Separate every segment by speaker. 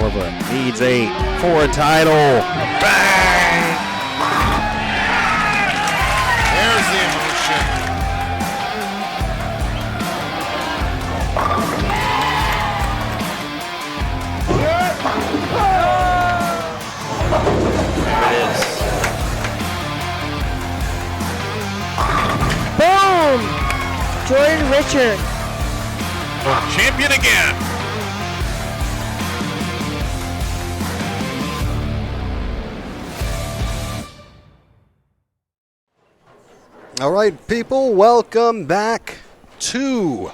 Speaker 1: however, needs 8 for a title. Bang!
Speaker 2: There's the emotion. There it is.
Speaker 3: Boom! Jordan Richard.
Speaker 2: Champion again.
Speaker 4: All right, people, welcome back to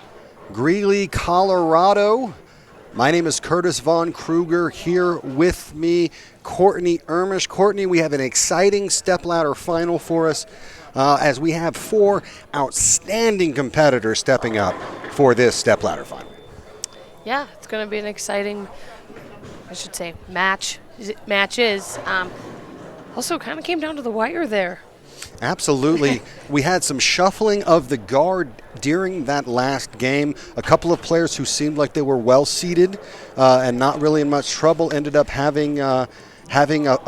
Speaker 4: Greeley, Colorado. My name is Curtis Von Kruger. Here with me, Courtney Ermish. Courtney, we have an exciting stepladder final for us as we have 4 outstanding competitors stepping up for this stepladder final.
Speaker 3: Yeah, it's going to be an exciting, matches. Also kind of came down to the wire there.
Speaker 4: Absolutely. We had some shuffling of the guard during that last game. A couple of players who seemed like they were well seated and not really in much trouble ended up having a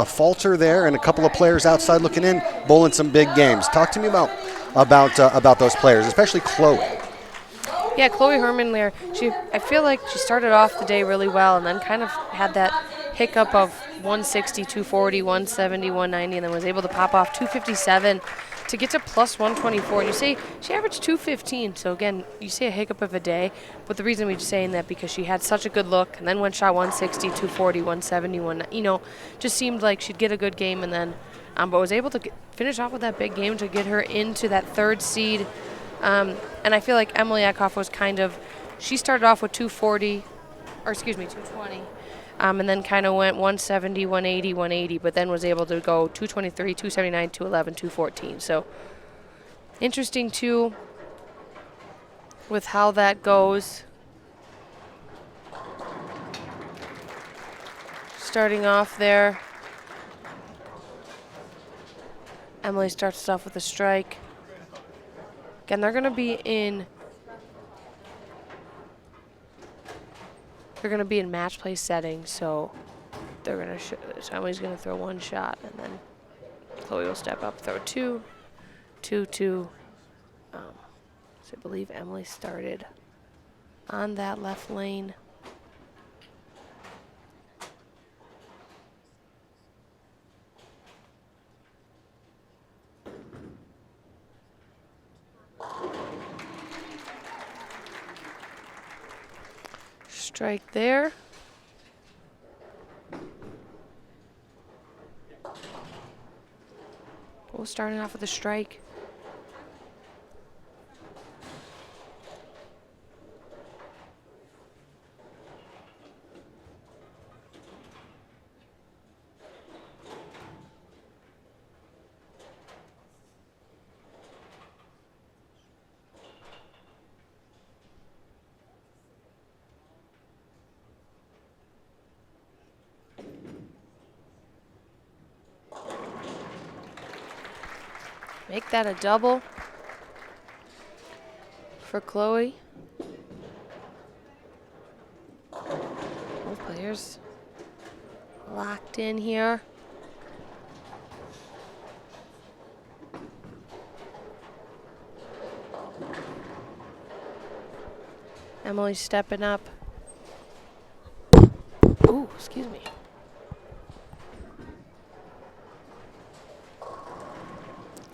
Speaker 4: falter there, and a couple of players outside looking in, bowling some big games. Talk to me about those players, especially Chloe.
Speaker 3: Yeah, Chloe Herman there. I feel like she started off the day really well and then kind of had that hiccup of 160, 240, 170, 190, and then was able to pop off 257 to get to plus 124. And you say she averaged 215. So again, you say a hiccup of a day, but the reason we're saying that because she had such a good look and then went shot 160, 240, 170, just seemed like she'd get a good game and then, but was able to finish off with that big game to get her into that 3rd seed. And I feel like Emily Eckhoff was she started off with 220, and then kind of went 170, 180, 180, but then was able to go 223, 279, 211, 214. So interesting, too, with how that goes. Starting off there, Emily starts off with a strike. Again, they're going to be in match play settings, so they're going to Emily's going to throw 1 shot, and then Chloe will step up, throw 2, 2, 2. So I believe Emily started on that left lane. Strike there. Both starting off with a strike. Make that a double for Chloe. Both players locked in here. Emily stepping up. Ooh, excuse me.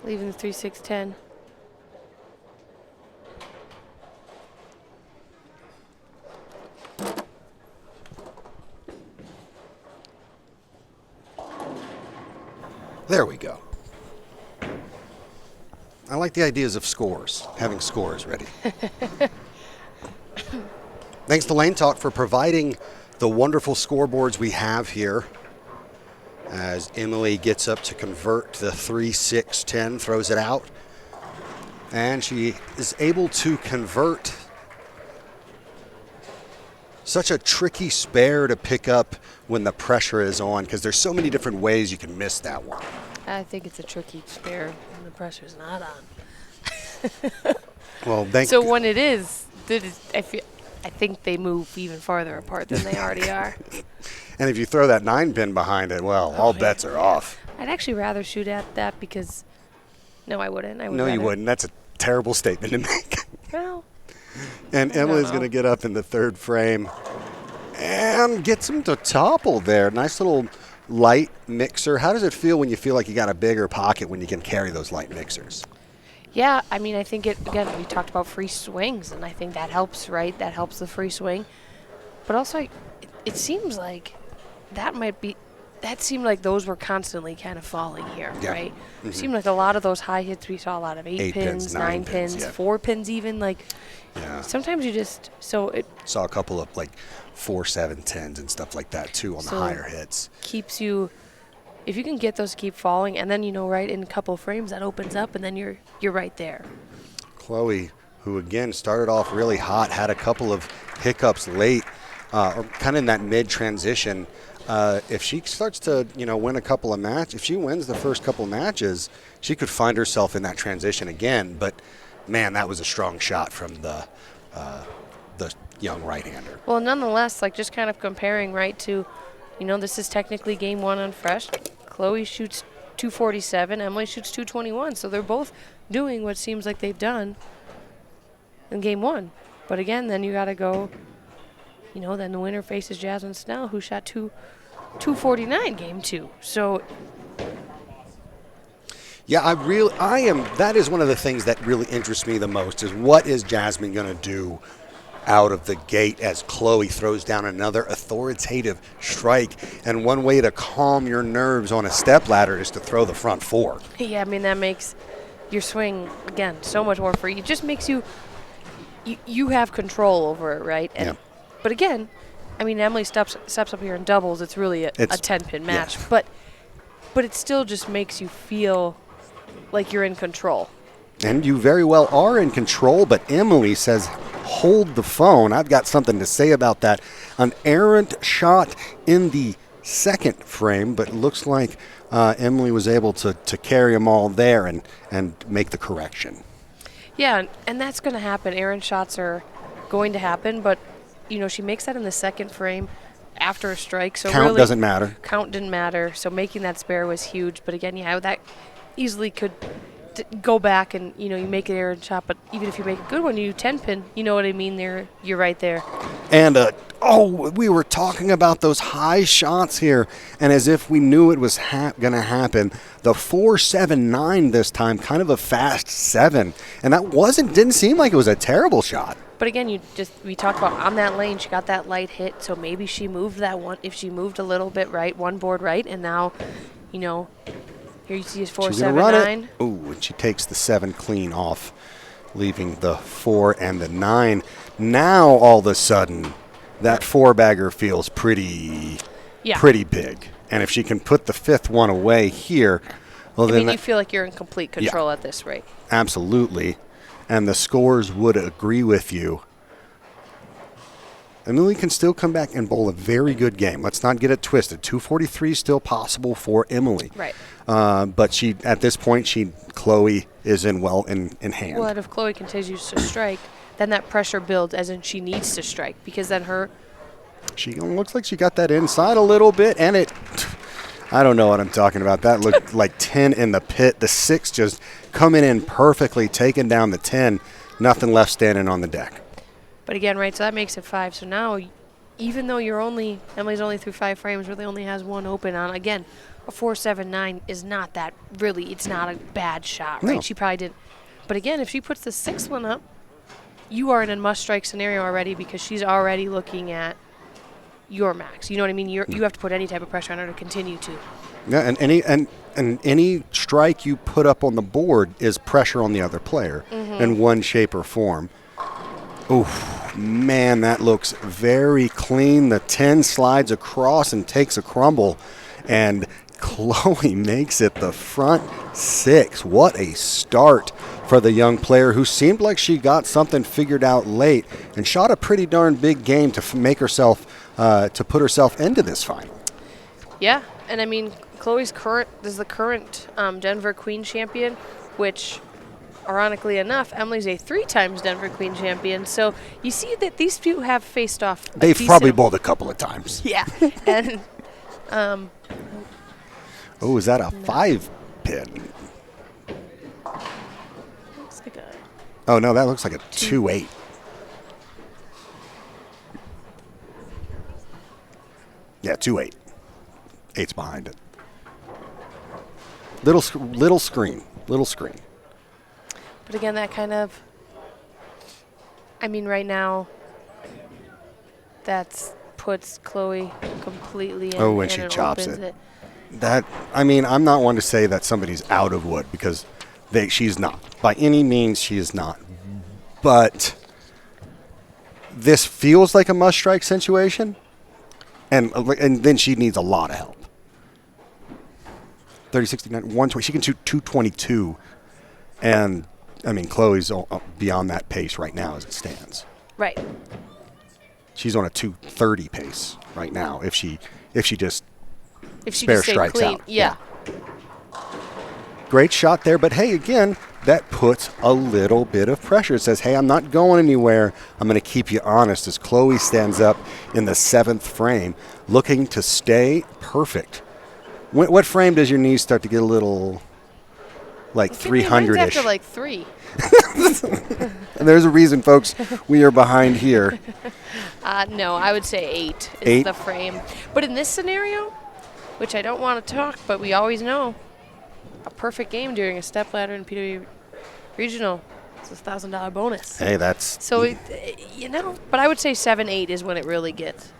Speaker 3: Leaving the 3-6-10.
Speaker 4: There we go. I like the ideas of scores, having scores ready. Thanks to Lane Talk for providing the wonderful scoreboards we have here. As Emily gets up to convert the 3-6-10, throws it out. And she is able to convert such a tricky spare to pick up when the pressure is on, because there's so many different ways you can miss that one.
Speaker 3: I think it's a tricky spare when the pressure's not on.
Speaker 4: Well,
Speaker 3: when it is, I think they move even farther apart than they already are.
Speaker 4: And if you throw that 9-pin behind it, well, all bets are off.
Speaker 3: I'd actually rather shoot at that because no, I wouldn't.
Speaker 4: No, you wouldn't. That's a terrible statement to make.
Speaker 3: Well,
Speaker 4: and Emily's going to get up in the third frame and gets him to topple there. Nice little light mixer. How does it feel when you feel like you got a bigger pocket when you can carry those light mixers?
Speaker 3: yeah, I mean, I think again, we talked about free swings, and I think that helps, right? That helps the free swing. But also, it seems like that seemed like those were constantly kind of falling here, right? It seemed like a lot of those high hits, we saw a lot of 8 pins, 9 pins, 4 pins even. Like, sometimes you just,
Speaker 4: saw a couple of like 4, 7, 10s and stuff like that too on the higher hits.
Speaker 3: Keeps you, if you can get those to keep falling, and then, right, in a couple of frames, that opens up, and then you're right there.
Speaker 4: Chloe, who again started off really hot, had a couple of hiccups late, or kind of in that mid-transition. If she starts to, win a couple of matches, if she wins the first couple of matches, she could find herself in that transition again. But, man, that was a strong shot from the young right-hander.
Speaker 3: Well, nonetheless, like just kind of comparing, right, to, this is technically game 1 on fresh. Chloe shoots 247, Emily shoots 221. So they're both doing what seems like they've done in game 1. But again, then you got to go, then the winner faces Jasmine Snell, who shot 249 game 2. So
Speaker 4: yeah, that is one of the things that really interests me the most is what is Jasmine going to do out of the gate as Chloe throws down another authoritative strike. And one way to calm your nerves on a stepladder is to throw the front 4.
Speaker 3: Yeah, I mean, that makes your swing, again, so much more free. It just makes you have control over it, right? And but again, I mean, Emily steps up here in doubles. It's really a 10-pin match. But it still just makes you feel like you're in control.
Speaker 4: And you very well are in control, but Emily says, hold the phone. I've got something to say about that. An errant shot in the second frame, but it looks like Emily was able to carry them all there and make the correction.
Speaker 3: Yeah, and that's going to happen. Errant shots are going to happen, but, she makes that in the second frame after a strike. So
Speaker 4: count
Speaker 3: really,
Speaker 4: doesn't matter.
Speaker 3: Count didn't matter. So making that spare was huge. But again, that easily could go back and, you make an errant shot. But even if you make a good one, you 10-pin, you know what I mean? You're right there.
Speaker 4: And, we were talking about those high shots here. And as if we knew it was going to happen, the 4-7-9 this time, kind of a fast 7. And that didn't seem like it was a terrible shot.
Speaker 3: But again, we talked about on that lane, she got that light hit, so maybe she moved that one. If she moved a little bit right, one board right, and now, here you see is 4-7-9.
Speaker 4: Ooh, and she takes the 7 clean off, leaving the 4 and the 9. Now, all of a sudden, that 4-bagger feels pretty big. And if she can put the 5th one away here, well, then
Speaker 3: you feel like you're in complete control at this rate.
Speaker 4: Absolutely. And the scores would agree with you. Emily can still come back and bowl a very good game. Let's not get it twisted. 243 is still possible for Emily.
Speaker 3: Right.
Speaker 4: But at this point, Chloe is in hand.
Speaker 3: Well, and if Chloe continues to strike, then that pressure builds, as in she needs to strike, because then
Speaker 4: she looks like she got that inside a little bit, and I don't know what I'm talking about. That looked like 10 in the pit. The 6 just coming in perfectly, taking down the 10. Nothing left standing on the deck.
Speaker 3: But again, right, so that makes it 5. So now, even though Emily's only through 5 frames, really only has 1 open on, again, a 4-7-9 is not that, really, it's not a bad shot, right?
Speaker 4: No.
Speaker 3: She probably didn't. But again, if she puts the 6th one up, you are in a must-strike scenario already because she's already looking at your max. You know what I mean? You have to put any type of pressure on her to continue to.
Speaker 4: Yeah, and any strike you put up on the board is pressure on the other player in one shape or form. Oof, man, that looks very clean. The 10 slides across and takes a crumble, and Chloe makes it the front 6. What a start for the young player who seemed like she got something figured out late and shot a pretty darn big game to make herself to put herself into this final.
Speaker 3: Yeah, and I mean, Chloe's is the current Denver Queen champion, which ironically enough, Emily's a 3 times Denver Queen champion. So you see that these two have faced off.
Speaker 4: They've probably bowled a couple of times.
Speaker 3: Yeah. And
Speaker 4: oh, is that a 5-pin?
Speaker 3: looks like a
Speaker 4: Oh, no, that looks like a 2-8. Yeah, 2-8. 8's behind it. Little screen.
Speaker 3: But again, that kind of, I mean, right now, that puts Chloe completely in.
Speaker 4: Oh, when she chops it. That, I mean, I'm not one to say that somebody's out of wood because she's not. By any means, she is not. But this feels like a must-strike situation, and then she needs a lot of help. 30-69, 120. She can shoot 222, and I mean, Chloe's beyond that pace right now as it stands.
Speaker 3: Right.
Speaker 4: She's on a 230 pace right now if she just
Speaker 3: spare
Speaker 4: strikes
Speaker 3: clean.
Speaker 4: out.
Speaker 3: Yeah.
Speaker 4: Great shot there, but hey, again, that puts a little bit of pressure. It says, hey, I'm not going anywhere. I'm going to keep you honest as Chloe stands up in the 7th frame looking to stay perfect. What frame does your knees start to get a little like 300-ish?
Speaker 3: After like 3.
Speaker 4: And there's a reason, folks. We are behind here.
Speaker 3: No, I would say 8 is
Speaker 4: 8?
Speaker 3: the frame. But in this scenario, which I don't want to talk, but we always know, a perfect game during a step ladder in PWBA regional, it's a $1,000 bonus.
Speaker 4: Hey, that's...
Speaker 3: So, but I would say 7-8 is when it really gets.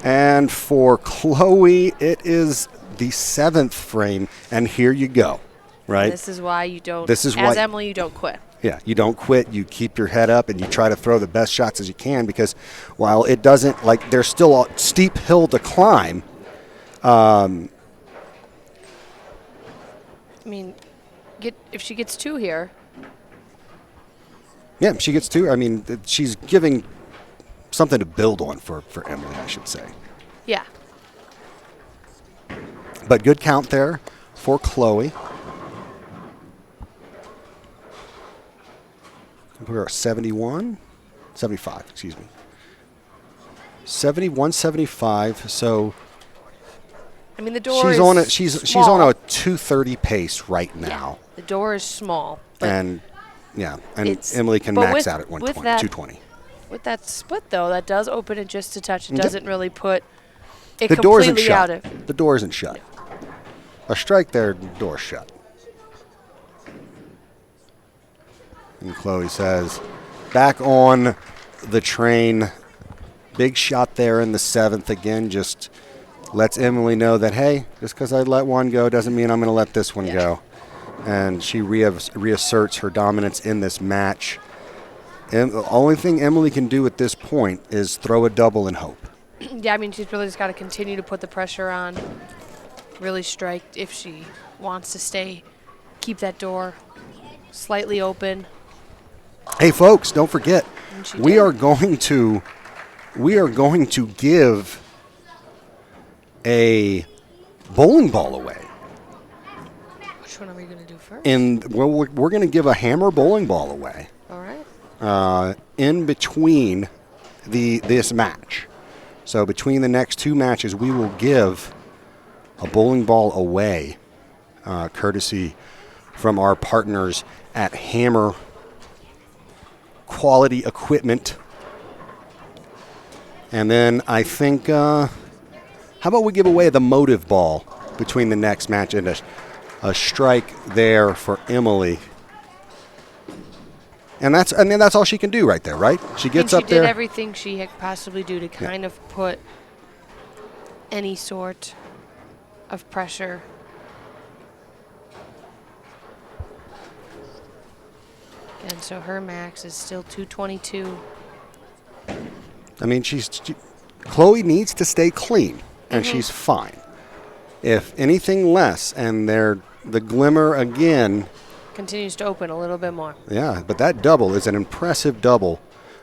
Speaker 4: And for Chloe, it is the 7th frame, and here you go, right?
Speaker 3: And this is why you don't, Emily, you don't quit.
Speaker 4: Yeah, you don't quit. You keep your head up, and you try to throw the best shots as you can because while it doesn't, like, there's still a steep hill to climb.
Speaker 3: I mean, if she gets 2 here.
Speaker 4: Yeah, she gets 2. I mean, she's giving something to build on for Emily, I should say.
Speaker 3: Yeah.
Speaker 4: But good count there for Chloe. We're at 75, excuse me. 71, 75, so
Speaker 3: I mean, the door
Speaker 4: she's on a 230 pace right now.
Speaker 3: Yeah, the door is small.
Speaker 4: And Emily can max out at 220.
Speaker 3: With that split, though, that does open it just a touch. It doesn't really put it
Speaker 4: the door isn't
Speaker 3: completely out
Speaker 4: shut.
Speaker 3: of.
Speaker 4: The door isn't shut. A strike there, door shut. And Chloe says, back on the train. Big shot there in the 7th again. Just lets Emily know that, hey, just because I let one go doesn't mean I'm going to let this one go. And she reasserts her dominance in this match. And the only thing Emily can do at this point is throw a double and hope.
Speaker 3: Yeah, I mean, she's really just got to continue to put the pressure on, really strike if she wants to keep that door slightly open.
Speaker 4: Hey, folks, don't forget, we are going to give a bowling ball away.
Speaker 3: Which one are we going to do first?
Speaker 4: We're going to give a hammer bowling ball away.
Speaker 3: All right.
Speaker 4: In between this match. So between the next 2 matches, we will give a bowling ball away, courtesy from our partners at Hammer Quality Equipment. And then I think, how about we give away the motive ball between the next match and a strike there for Emily. And that's all she can do right there, right? She gets up there.
Speaker 3: She did everything she could possibly do to kind of put any sort of pressure. And so her max is still 222.
Speaker 4: I mean, Chloe needs to stay clean, and she's fine. If anything less, and the glimmer again
Speaker 3: continues to open a little bit more.
Speaker 4: Yeah, but that double is an impressive double,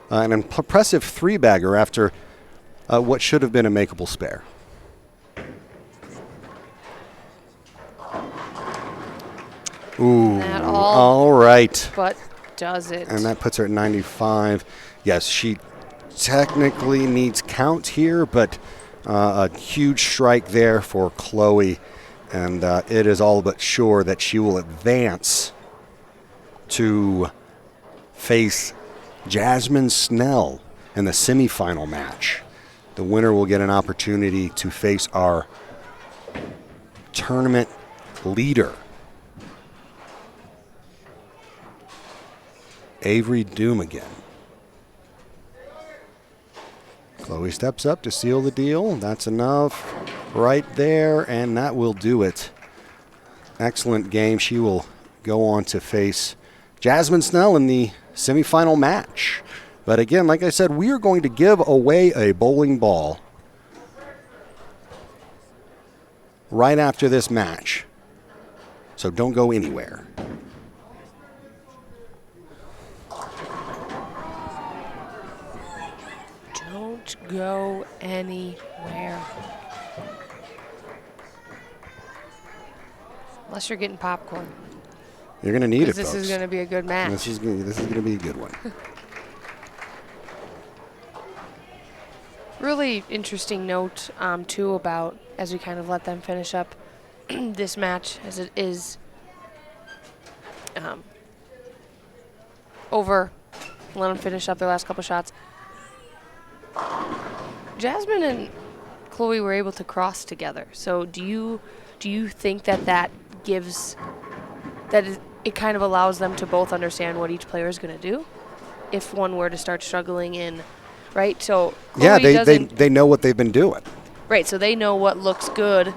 Speaker 4: an impressive 3-bagger after what should have been a makeable spare. Ooh,
Speaker 3: That
Speaker 4: all right.
Speaker 3: but does it.
Speaker 4: And that puts her at 95. Yes, she technically needs count here, but a huge strike there for Chloe. And it is all but sure that she will advance to face Jasmine Snell in the semifinal match. The winner will get an opportunity to face our tournament leader, Avery Doom again. Chloe steps up to seal the deal. That's enough right there, and that will do it. Excellent game. She will go on to face Jasmine Snell in the semifinal match. But again, like I said, we are going to give away a bowling ball right after this match. So don't go anywhere.
Speaker 3: Don't go anywhere. Unless you're getting popcorn.
Speaker 4: You're going to need it,
Speaker 3: This
Speaker 4: folks.
Speaker 3: is going to be a good match.
Speaker 4: This is going to be a good one.
Speaker 3: Really interesting note, too, about as we kind of let them finish up this match as it is over. Let them finish up their last couple shots. Jasmine and Chloe were able to cross together. So do you think that gives that it kind of allows them to both understand what each player is going to do if one were to start struggling in, right? So Chloe
Speaker 4: they know what they've been doing.
Speaker 3: Right, so they know what looks good.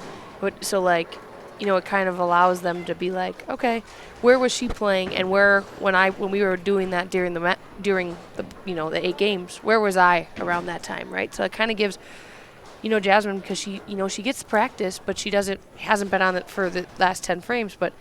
Speaker 3: So, like, you know, it kind of allows them to be like, okay, where was she playing, and when we were doing that during the 8 games, where was I around that time, right? So it kind of gives, Jasmine, because she gets practice, but she hasn't been on it for the last 10 frames. But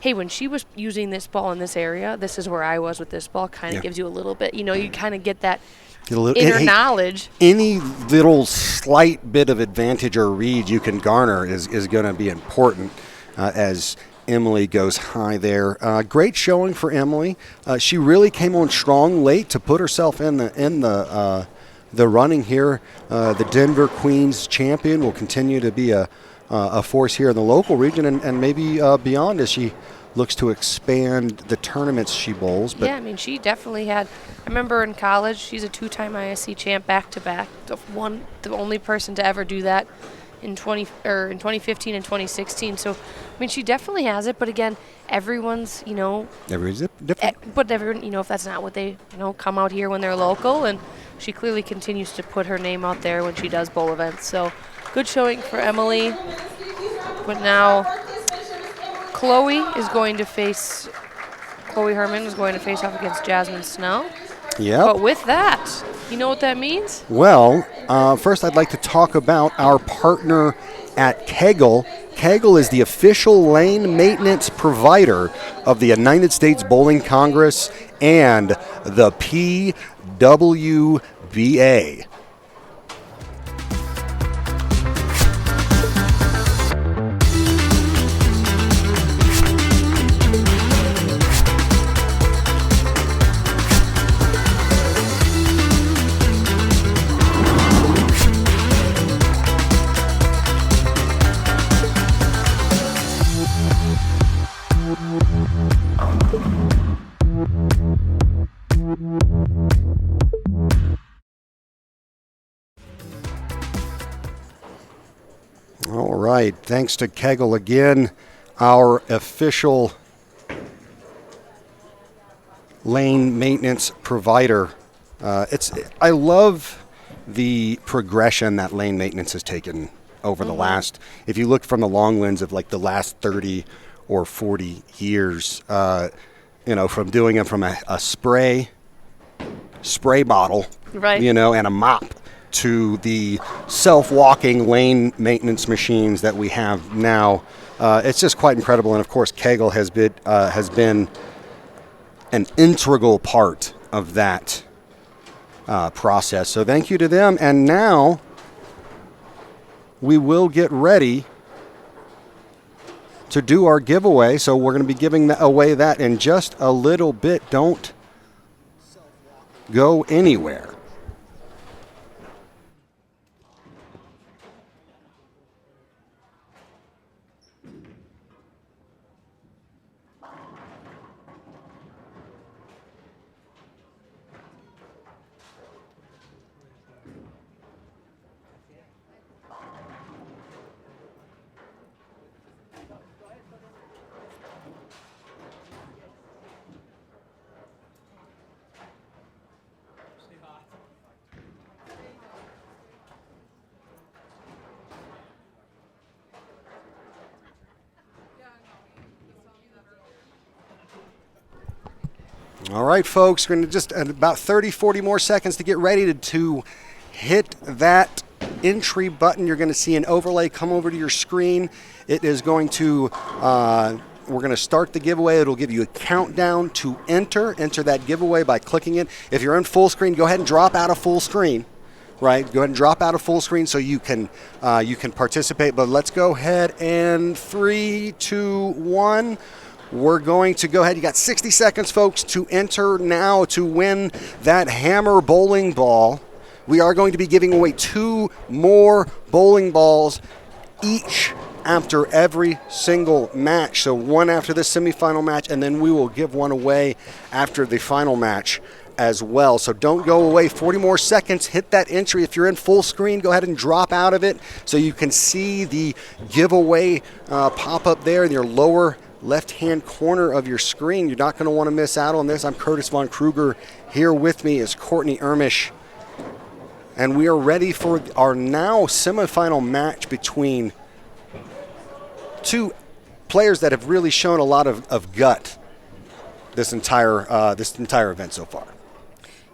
Speaker 3: hey, when she was using this ball in this area, this is where I was with this ball. Kind of gives you a little bit, you kind of get that. Inner knowledge.
Speaker 4: Any little slight bit of advantage or read you can garner is going to be important as Emily goes high there. Great showing for Emily. She really came on strong late to put herself in the running here. The Denver Queens champion will continue to be a force here in the local region and maybe beyond as she looks to expand the tournaments she bowls. But
Speaker 3: yeah, I mean, she definitely had. I remember in college, she's a 2-time ISC champ back-to-back. The only person to ever do that in 2015 and 2016. So, I mean, she definitely has it. But again, everyone's,
Speaker 4: everybody's different.
Speaker 3: But everyone, if that's not what they, come out here when they're local. And she clearly continues to put her name out there when she does bowl events. So, good showing for Emily. But now Chloe Herman is going to face off against Jasmine Snell.
Speaker 4: Yeah.
Speaker 3: But with that, you know what that means?
Speaker 4: Well, first I'd like to talk about our partner at Kegel. Kegel is the official lane maintenance provider of the United States Bowling Congress and the PWBA. All right, thanks to Kegel again, our official lane maintenance provider. I love the progression that lane maintenance has taken over the last, if you look from the long lens of like the last 30 or 40 years, from doing it from a spray bottle,
Speaker 3: right,
Speaker 4: and a mop, to the self-walking lane maintenance machines that we have now. It's just quite incredible. And of course, Kegel has been an integral part of that process. So thank you to them. And now we will get ready to do our giveaway. So we're going to be giving away that in just a little bit. Don't go anywhere. All right, folks, we're going to just about 30, 40 more seconds to get ready to hit that entry button. You're going to see an overlay come over to your screen. It is going to, we're going to start the giveaway. It'll give you a countdown to enter that giveaway by clicking it. If you're in full screen, go ahead and drop out of full screen. Right, go ahead and drop out of full screen so you can participate. But let's go ahead and 3, 2, 1. We're going to go ahead. You got 60 seconds, folks, to enter now to win that hammer bowling ball. We are going to be giving away 2 more bowling balls each after every single match. So one after this semifinal match, and then we will give one away after the final match as well. So don't go away. 40 more seconds. Hit that entry. If you're in full screen, go ahead and drop out of it so you can see the giveaway pop up there in your lower left-hand corner of your screen. You're not going to want to miss out on this. I'm Curtis Von Kruger. Here with me is Courtney Ermish. And we are ready for our now semifinal match between 2 players that have really shown a lot of gut this entire event so far.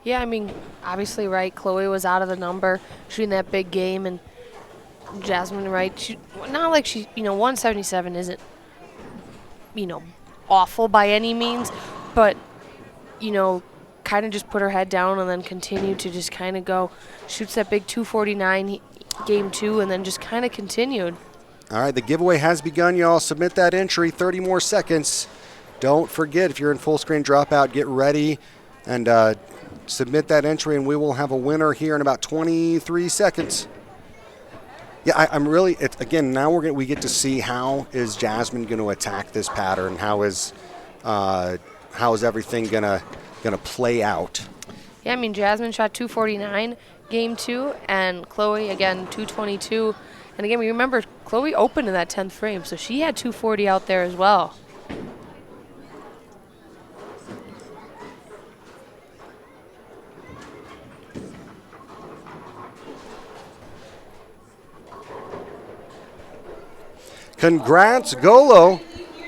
Speaker 3: Yeah, I mean, obviously, right, Chloe was out of the number, shooting that big game, and Jasmine, right, not like she, 177 isn't, awful by any means, but, kind of just put her head down and then continue to just kind of go, shoots that big 249 game 2, and then just kind of continued.
Speaker 4: All right, the giveaway has begun, y'all. Submit that entry, 30 more seconds. Don't forget, if you're in full screen dropout, get ready and submit that entry, and we will have a winner here in about 23 seconds. Yeah, I'm really, again, now we get to see how is Jasmine going to attack this pattern. How is everything going to play out?
Speaker 3: Yeah, I mean, Jasmine shot 249 game 2, and Chloe, again, 222. And again, we remember Chloe opened in that 10th frame, so she had 240 out there as well.
Speaker 4: Congrats, Golo.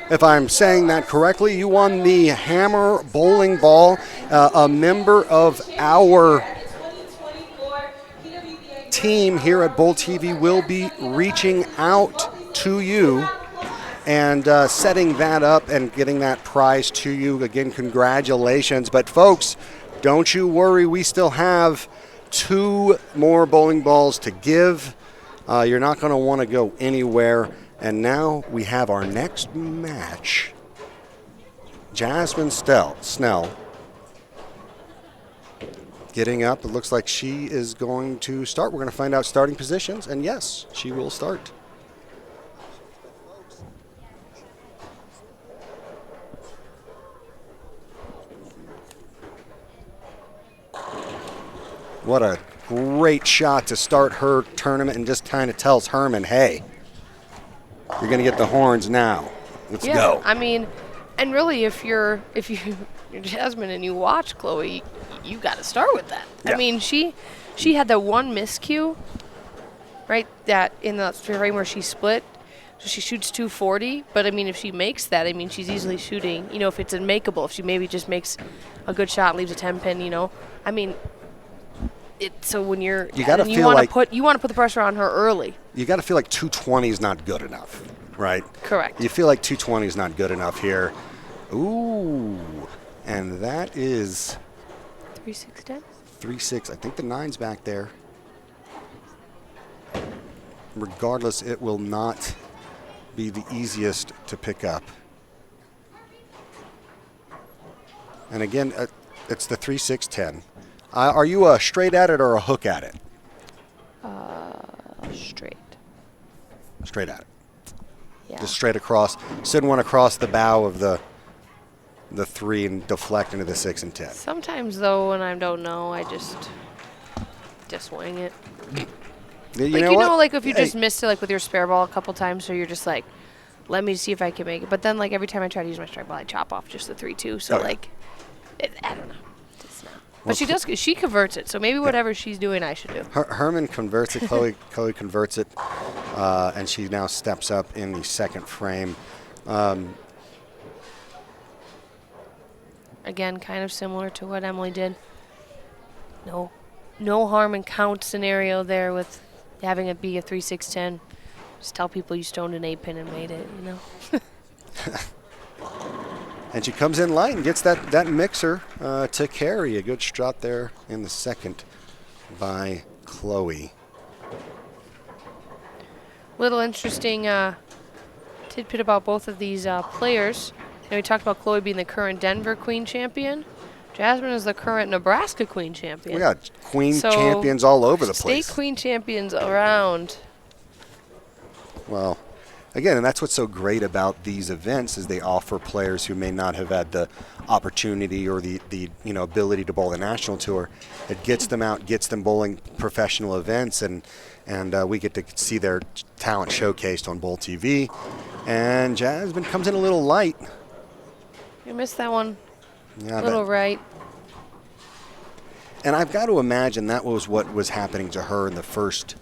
Speaker 4: If I'm saying that correctly, you won the hammer bowling ball. A member of our team here at Bowl TV will be reaching out to you and setting that up and getting that prize to you. Again, congratulations. But folks, don't you worry. We still have 2 more bowling balls to give. You're not going to want to go anywhere. And now we have our next match. Jasmine Snell getting up. It looks like she is going to start. We're going to find out starting positions. And yes, she will start. What a great shot to start her tournament, and just kind of tells Herman, hey, you're going to get the horns now. Let's go.
Speaker 3: I mean, and really, if you're Jasmine and you watch Chloe, you got to start with that. Yeah. I mean, she had that one miscue, right? That in the frame where she split, so she shoots 240. But I mean, if she makes that, I mean, she's easily shooting. If it's unmakeable, if she maybe just makes a good shot and leaves a 10 pin, I mean. So when you want to put the pressure on her early.
Speaker 4: You got to feel like 220 is not good enough, right?
Speaker 3: Correct.
Speaker 4: You feel like 220 is not good enough here. Ooh, and that is
Speaker 3: 3-6-10.
Speaker 4: 3-6. I think the 9's back there. Regardless, it will not be the easiest to pick up. And again, it's the 3-6-10. Are you a straight at it or a hook at it?
Speaker 3: Straight.
Speaker 4: Straight at it.
Speaker 3: Yeah.
Speaker 4: Just straight across. Send one across the bow of the 3 and deflect into the 6 and 10.
Speaker 3: Sometimes, though, when I don't know, I just wing it.
Speaker 4: You
Speaker 3: know,
Speaker 4: what?
Speaker 3: like if you
Speaker 4: Hey,
Speaker 3: just missed it, like with your spare ball a couple times, so you're just like, let me see if I can make it. But then, like every time I try to use my strike ball, I chop off just the 3-2. So like, I don't know. It's not. But she does. She converts it. So maybe whatever she's doing, I should do.
Speaker 4: Herman converts it. Chloe converts it, and she now steps up in the second frame.
Speaker 3: Again, kind of similar to what Emily did. No harm in count scenario there with having it be a 3-6-10. Just tell people you stoned an 8-pin and made it, you know.
Speaker 4: And she comes in light and gets that mixer to carry. A good shot there in the second by Chloe.
Speaker 3: Little interesting tidbit about both of these players. You know, we talked about Chloe being the current Denver Queen champion. Jasmine is the current Nebraska Queen champion.
Speaker 4: We got Queen champions all over the place.
Speaker 3: State Queen champions around.
Speaker 4: Well, again, and that's what's so great about these events is they offer players who may not have had the opportunity or the ability to bowl the national tour. It gets them out, gets them bowling professional events, and we get to see their talent showcased on Bowl TV. And Jasmine comes in a little light.
Speaker 3: You missed that one.
Speaker 4: Yeah,
Speaker 3: a little right.
Speaker 4: And I've got to imagine that was what was happening to her in the first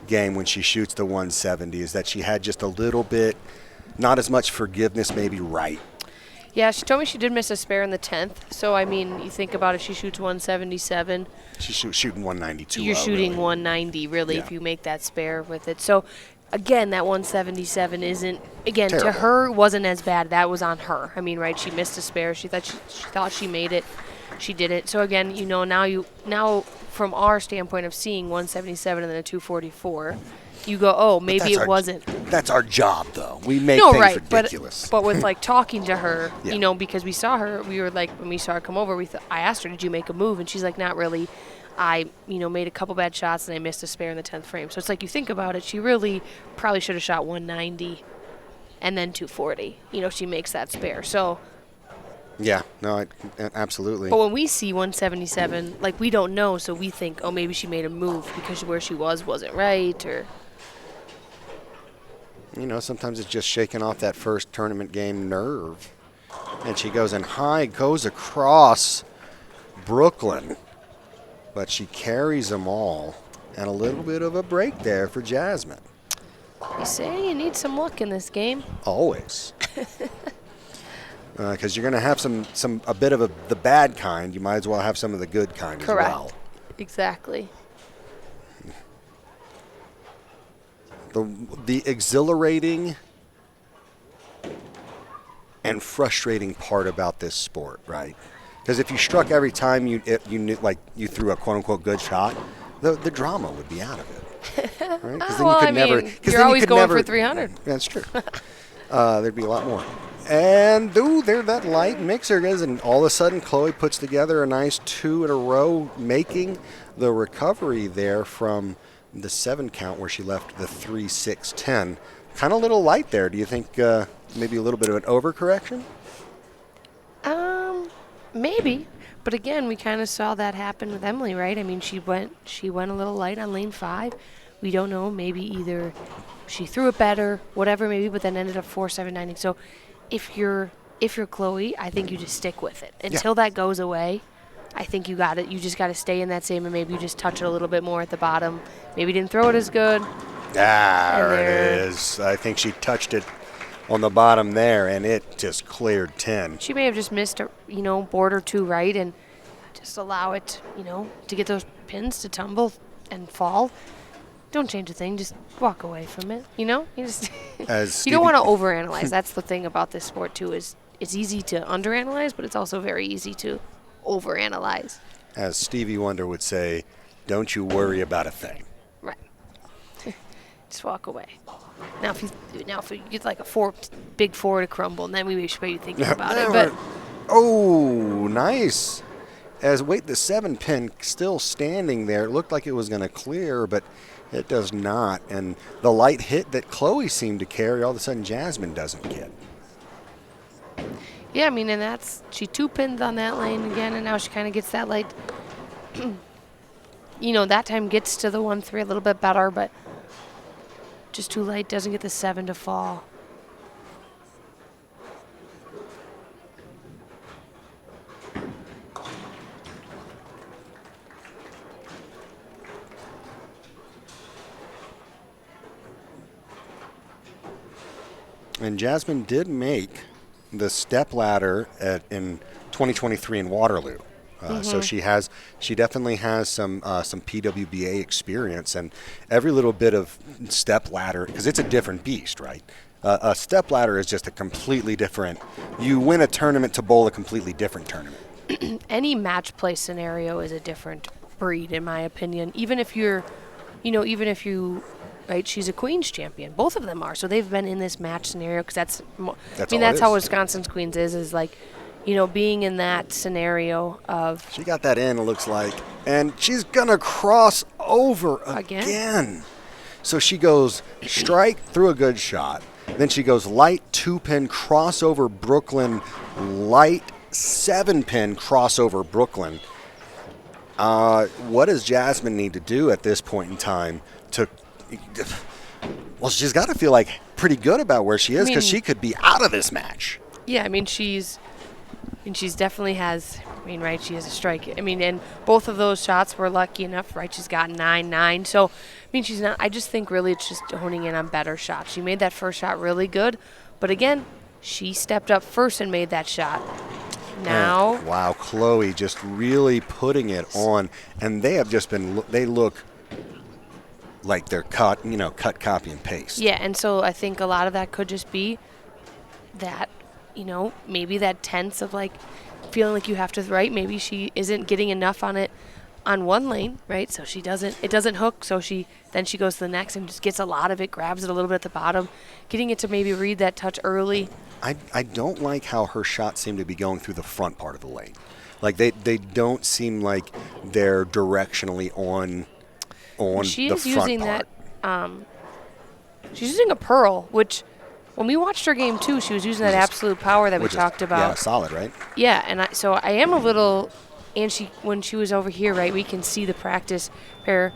Speaker 4: game when she shoots the 170, is that she had just a little bit, not as much forgiveness, maybe right.
Speaker 3: Yeah, she told me she did miss a spare in the 10th. So, I mean, you think about it, she shoots 177.
Speaker 4: She's shooting 192.
Speaker 3: You're shooting
Speaker 4: really.
Speaker 3: 190, really,
Speaker 4: Yeah.
Speaker 3: if you make that spare with it. So, again, that 177 isn't, again,
Speaker 4: Terrible.
Speaker 3: to her, wasn't as bad. That was on her. I mean, right, she missed a spare. She thought she made it. She didn't. So, again, you know, now from our standpoint of seeing 177 and then a 244, you go, oh, maybe it wasn't.
Speaker 4: That's our job, though. We make
Speaker 3: No,
Speaker 4: things
Speaker 3: right,
Speaker 4: ridiculous.
Speaker 3: but with like talking to her,
Speaker 4: Yeah.
Speaker 3: you know, because we saw her, we were like, when we saw her come over, I asked her, did you make a move? And she's like, not really. I, made a couple bad shots and I missed a spare in the 10th frame. So it's like, you think about it, she really probably should have shot 190 and then 240. You know, she makes that spare. So.
Speaker 4: Yeah, no, absolutely.
Speaker 3: But when we see 177, like, we don't know, so we think, oh, maybe she made a move because where she wasn't right, or.
Speaker 4: You know, sometimes it's just shaking off that first tournament game nerve. And she goes in high, goes across Brooklyn. But she carries them all. And a little bit of a break there for Jasmine.
Speaker 3: You say you need some luck in this game.
Speaker 4: Always. Because you're going to have a bit of the bad kind. You might as well have some of the good kind
Speaker 3: Correct.
Speaker 4: as well.
Speaker 3: Exactly.
Speaker 4: The exhilarating and frustrating part about this sport, right? Because if you struck every time you threw a quote-unquote good shot, the drama would be out of it. Right?
Speaker 3: You're always going for 300.
Speaker 4: That's true. There'd be a lot more. And, there that light mixer is, and all of a sudden Chloe puts together a nice 2 in a row, making the recovery there from the 7 count where she left the 3-6-10. Kind of a little light there. Do you think maybe a little bit of an overcorrection?
Speaker 3: Maybe. But again, we kind of saw that happen with Emily, right? I mean, she went a little light on lane 5. We don't know. Maybe either she threw it better, whatever, maybe, but then ended up 4-7-9. So if you're Chloe, I think you just stick with it until that goes away. I think you got it. You just got to stay in that same, and maybe you just touch it a little bit more at the bottom. Maybe didn't throw it as good.
Speaker 4: There it is. I think she touched it on the bottom there, and it just cleared 10.
Speaker 3: She may have just missed a, board or 2 right, and just allow it, to get those pins to tumble and fall. Don't change a thing. Just walk away from it. You just you don't want to overanalyze. That's the thing about this sport too. Is it's easy to underanalyze, but it's also very easy to overanalyze.
Speaker 4: As Stevie Wonder would say, "Don't you worry about a thing."
Speaker 3: Right. Just walk away. Now if you get like a big four to crumble, and then we should be thinking about it. But
Speaker 4: oh, nice. The 7-pin still standing there. It looked like it was going to clear, but it does not. And the light hit that Chloe seemed to carry, all of a sudden Jasmine doesn't get.
Speaker 3: yeah, I mean, and she 2-pinned on that lane again, and now she kind of gets that light. That time gets to the 1-3 a little bit better, but just too late. Doesn't get the 7 to fall.
Speaker 4: And Jasmine did make the step ladder in 2023 in Waterloo. So she definitely has some PWBA experience, and every little bit of step ladder, because it's a different beast, right? A step ladder is just a completely different. You win a tournament to bowl a completely different tournament.
Speaker 3: Any match play scenario is a different breed, in my opinion. Even if you, right? She's a Queens champion. Both of them are. So they've been in this match scenario because that's how Wisconsin's Queens is like, being in that scenario of.
Speaker 4: She got that in, it looks like. And she's going to cross over again. So she goes strike through a good shot. Then she goes light 2-pin crossover Brooklyn, light 7-pin crossover Brooklyn. What does Jasmine need to do at this point in time to. Well, she's got to feel like pretty good about where she is because she could be out of this match.
Speaker 3: Yeah, she's definitely has. Right, she has a strike. And both of those shots were lucky enough, right? She's got 9-9. So, she's not. I just think really it's just honing in on better shots. She made that first shot really good, but again, she stepped up first and made that shot. Now,
Speaker 4: wow, Chloe just really putting it on, and they have just been. They look like they're cut, copy and paste.
Speaker 3: Yeah, and so I think a lot of that could just be that, maybe that tense of like feeling like you have to, right? Maybe she isn't getting enough on it on one lane, right? So it doesn't hook, so she goes to the next and just gets a lot of it, grabs it a little bit at the bottom, getting it to maybe read that touch early.
Speaker 4: I don't like how her shots seem to be going through the front part of the lane. Like they don't seem like they're directionally on
Speaker 3: she
Speaker 4: the
Speaker 3: is
Speaker 4: front
Speaker 3: using
Speaker 4: part.
Speaker 3: that. She's using a pearl, which when we watched her game too, she was using that absolute power that we talked about.
Speaker 4: Yeah, solid, right?
Speaker 3: Yeah, and I am a little. And when she was over here, right, we can see the practice pair,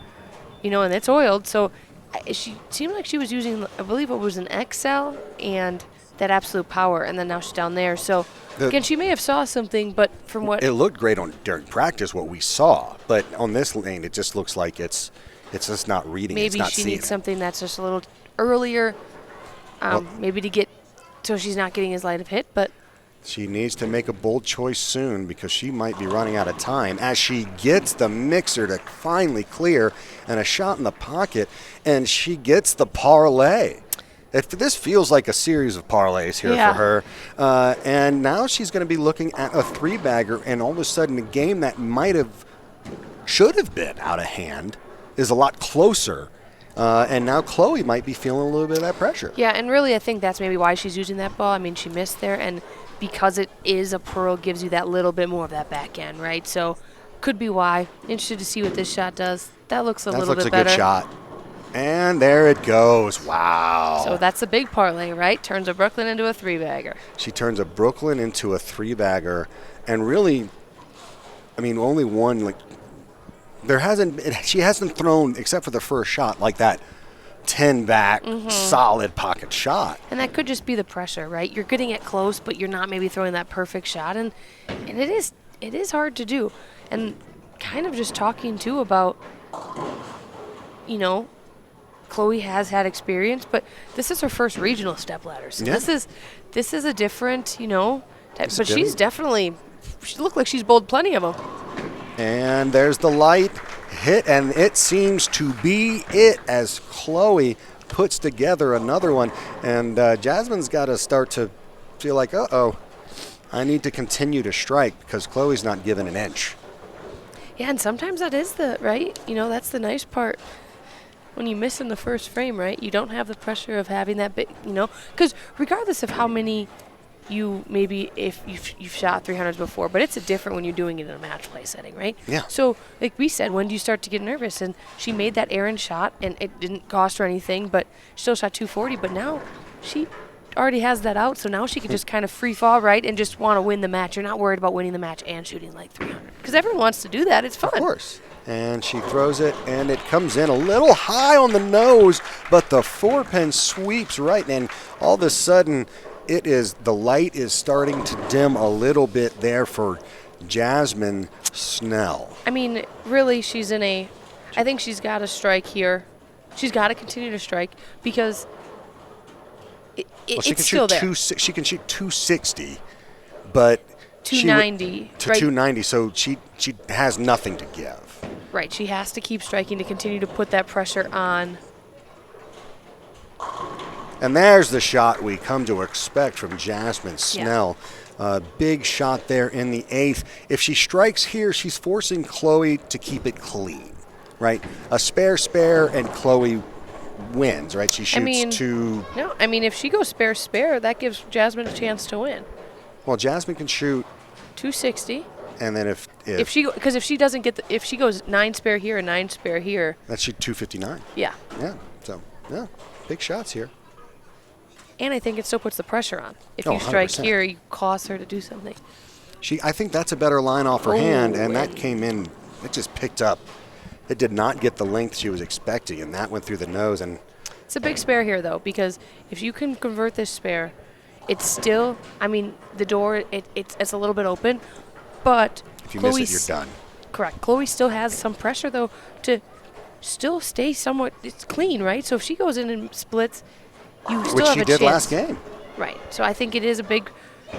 Speaker 3: and it's oiled. So she seemed like she was using, I believe it was an XL and that absolute power, and then now she's down there. So again, she may have saw something, but from what
Speaker 4: it looked great during practice, what we saw, but on this lane, it just looks like it's just not reading.
Speaker 3: Maybe
Speaker 4: it's not
Speaker 3: she
Speaker 4: seeing
Speaker 3: needs
Speaker 4: it.
Speaker 3: something that's just a little earlier, maybe to get so she's not getting as light of hit, but.
Speaker 4: She needs to make a bold choice soon because she might be running out of time as she gets the mixer to finally clear and a shot in the pocket, and she gets the parlay. If this feels like a series of parlays here for her, and now she's going to be looking at a 3-bagger, and all of a sudden a game that should have been out of hand is a lot closer. And now Chloe might be feeling a little bit of that pressure.
Speaker 3: Yeah, and really I think that's maybe why she's using that ball. She missed there, and because it is a pearl, gives you that little bit more of that back end, right? So could be why. Interested to see what this shot does. That looks a little bit better.
Speaker 4: That looks a good shot. And there it goes. Wow.
Speaker 3: So that's a big parlay, right? Turns a Brooklyn into a 3-bagger.
Speaker 4: She turns a Brooklyn into a 3-bagger. And really, only one, she hasn't thrown, except for the first shot, like that 10-back solid pocket shot.
Speaker 3: And that could just be the pressure, right? You're getting it close, but you're not maybe throwing that perfect shot. And it is hard to do. And kind of just talking, too, about, Chloe has had experience, but this is her first regional step ladder. So this is a different, type, but she's definitely, she looked like she's bowled plenty of them.
Speaker 4: And there's the light hit, and it seems to be it as Chloe puts together another one. And Jasmine's got to start to feel like, I need to continue to strike because Chloe's not giving an inch.
Speaker 3: Yeah, and sometimes that is right? That's the nice part. when you miss in the first frame, right, you don't have the pressure of having that big, because regardless of how many you maybe if you've shot 300s before, but it's different when you're doing it in a match play setting, right?
Speaker 4: Yeah.
Speaker 3: So like we said, when do you start to get nervous? And she made that errant shot, and it didn't cost her anything, but she still shot 240. But now she already has that out, so now she can just kind of free fall, right, and just want to win the match. You're not worried about winning the match and shooting like 300, because everyone wants to do that. It's fun.
Speaker 4: Of course. And she throws it, and it comes in a little high on the nose, but the 4-pin sweeps right, and all of a sudden the light is starting to dim a little bit there for Jasmine Snell.
Speaker 3: I mean, really, I think she's got to strike here. She's got to continue to strike, because it's still there.
Speaker 4: She can shoot 260, but
Speaker 3: 290
Speaker 4: to 290, so she has nothing to give.
Speaker 3: Right, she has to keep striking to continue to put that pressure on.
Speaker 4: And there's the shot we come to expect from Jasmine Snell.
Speaker 3: Yeah.
Speaker 4: Big shot there in the 8th. If she strikes here, she's forcing Chloe to keep it clean, right? A spare, and Chloe wins, right? She shoots
Speaker 3: No, I mean, if she goes spare, that gives Jasmine a chance to win.
Speaker 4: Well, Jasmine can shoot
Speaker 3: 260.
Speaker 4: And then if
Speaker 3: she doesn't get if she goes 9 spare here and 9 spare here,
Speaker 4: that should 259.
Speaker 3: Yeah.
Speaker 4: Yeah. So big shots here.
Speaker 3: And I think it still puts the pressure on. If you
Speaker 4: 100%.
Speaker 3: strike here, you cause her to do something.
Speaker 4: I think that's a better line off her hand, and that came in. It just picked up. It did not get the length she was expecting, and that went through the nose. And
Speaker 3: it's a big spare here, though, because if you can convert this spare, it's still. I mean, the door it's a little bit open, but
Speaker 4: if you miss it, you're done.
Speaker 3: Correct. Chloe still has some pressure though to still stay somewhat. It's clean, right? So if she goes in and splits, you still have a chance.
Speaker 4: Which she did last game.
Speaker 3: Right. So I think it is a big.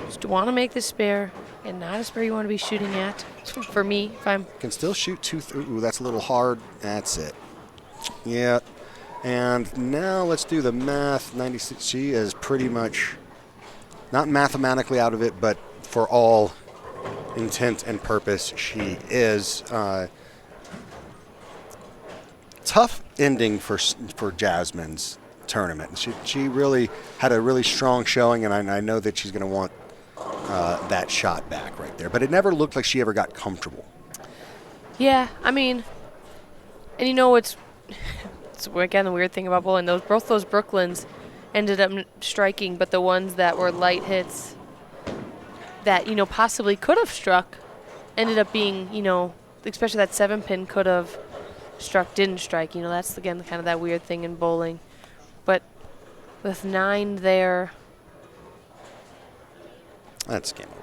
Speaker 3: Just want to make the spare, and not a spare you want to be shooting at. For me, if I'm
Speaker 4: can still shoot ooh, that's a little hard. That's it. Yeah. And now let's do the math. 96. She is pretty much not mathematically out of it, but for all intent and purpose, she is. Tough ending for Jasmine's tournament. She really had a really strong showing, and I know that she's going to want that shot back right there. But it never looked like she ever got comfortable.
Speaker 3: Yeah, I mean, and it's again the weird thing about bowling. Both those Brooklyns ended up striking, but the ones that were light hits that possibly could have struck ended up being especially that 7-pin could have struck, didn't strike. That's again kind of that weird thing in bowling. But with 9 there,
Speaker 4: that's game over.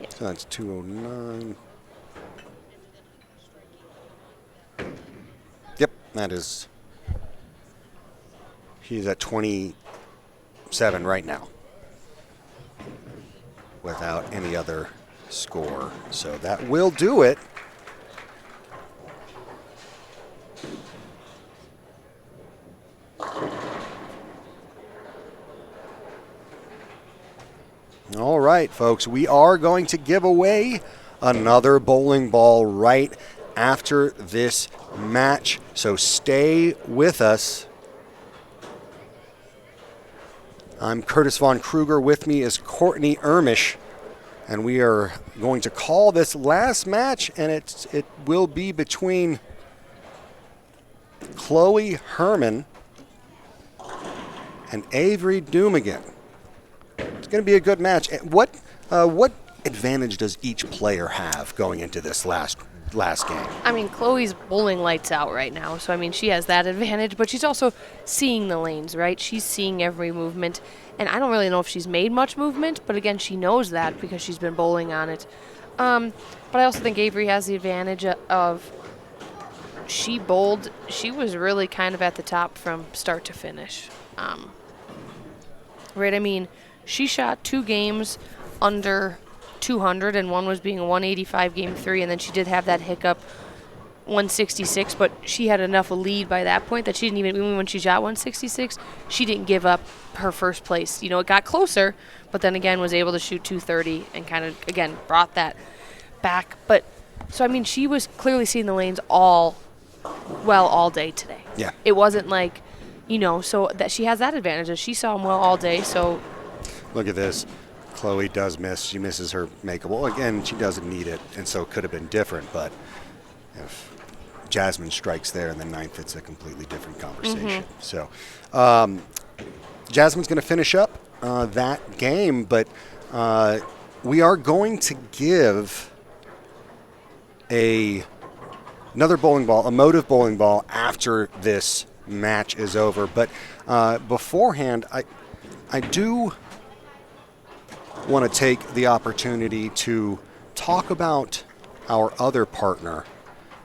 Speaker 4: Yeah. So that's 209. Yep, that is. She's at 27 right now, without any other score. So that will do it. All right, folks, we are going to give away another bowling ball right after this match. So stay with us. I'm Curtis Von Kruger. With me is Courtney Ermish. And we are going to call this last match, and it will be between Chloe Herman and Avery Dumigan. It's going to be a good match. What advantage does each player have going into this last game?
Speaker 3: I mean, Chloe's bowling lights out right now, so I mean she has that advantage, but she's also seeing the lanes, right? She's seeing every movement, and I don't really know if she's made much movement, but again, she knows that because she's been bowling on it. But I also think Avery has the advantage of she was really kind of at the top from start to finish. Right, I mean, she shot 2 games under 200, and one was being a 185 game 3, and then she did have that hiccup 166, but she had enough lead by that point that she didn't even when she shot 166, she didn't give up her first place. It got closer, but then again was able to shoot 230 and kind of again brought that back. But so I mean, she was clearly seeing the lanes all well all day today.
Speaker 4: Yeah.
Speaker 3: It wasn't like, so that she has that advantage. That she saw him well all day, so.
Speaker 4: Look at this. Chloe does miss. She misses her makeup. Well, again, she doesn't need it, and so it could have been different. But if Jasmine strikes there in the ninth, it's a completely different conversation. So Jasmine's going to finish up that game, but we are going to give another bowling ball, a motive bowling ball, after this match is over. But beforehand, I do want to take the opportunity to talk about our other partner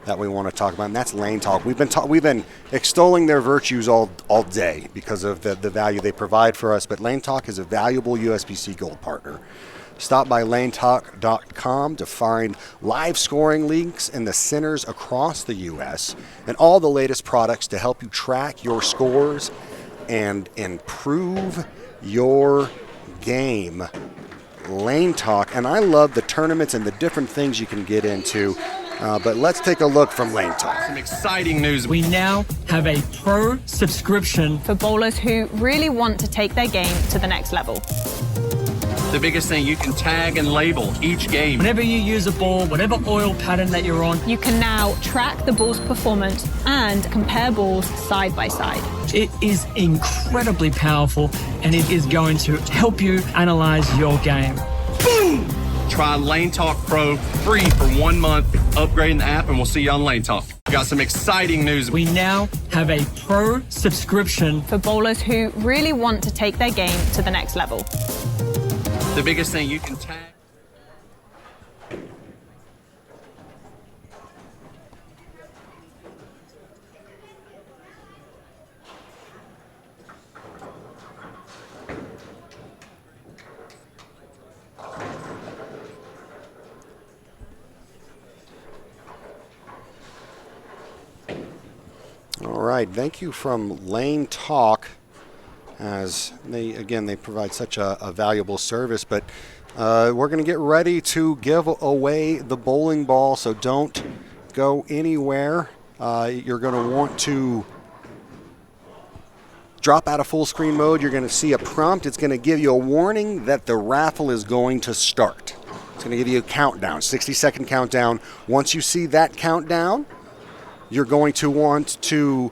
Speaker 4: that we want to talk about, and that's Lane Talk. We've been extolling their virtues all day because of the value they provide for us, but Lane Talk is a valuable USBC Gold partner. Stop by lanetalk.com to find live scoring leagues in the centers across the U.S. and all the latest products to help you track your scores and improve your game. Lane Talk, and I love the tournaments and the different things you can get into, but let's take a look from Lane Talk.
Speaker 5: Some exciting news. We now have a pro subscription
Speaker 6: for bowlers who really want to take their game to the next level.
Speaker 5: The biggest thing, you can tag and label each game. Whenever you use a ball, whatever oil pattern that you're on,
Speaker 6: you can now track the ball's performance and compare balls side by side.
Speaker 5: It is incredibly powerful, and it is going to help you analyze your game. Boom! Try Lane Talk Pro free for 1 month. Upgrading the app, and we'll see you on Lane Talk. We got some exciting news. We now have a pro subscription
Speaker 6: for bowlers who really want to take their game to the next level.
Speaker 5: The biggest thing, you can tag.
Speaker 4: All right, thank you from Lane Talk, as they provide such a valuable service. But we're going to get ready to give away the bowling ball, so don't go anywhere. You're going to want to drop out of full screen mode. You're going to see a prompt. It's going to give you a warning that the raffle is going to start. It's going to give you a countdown, 60-second countdown. Once you see that countdown, you're going to want to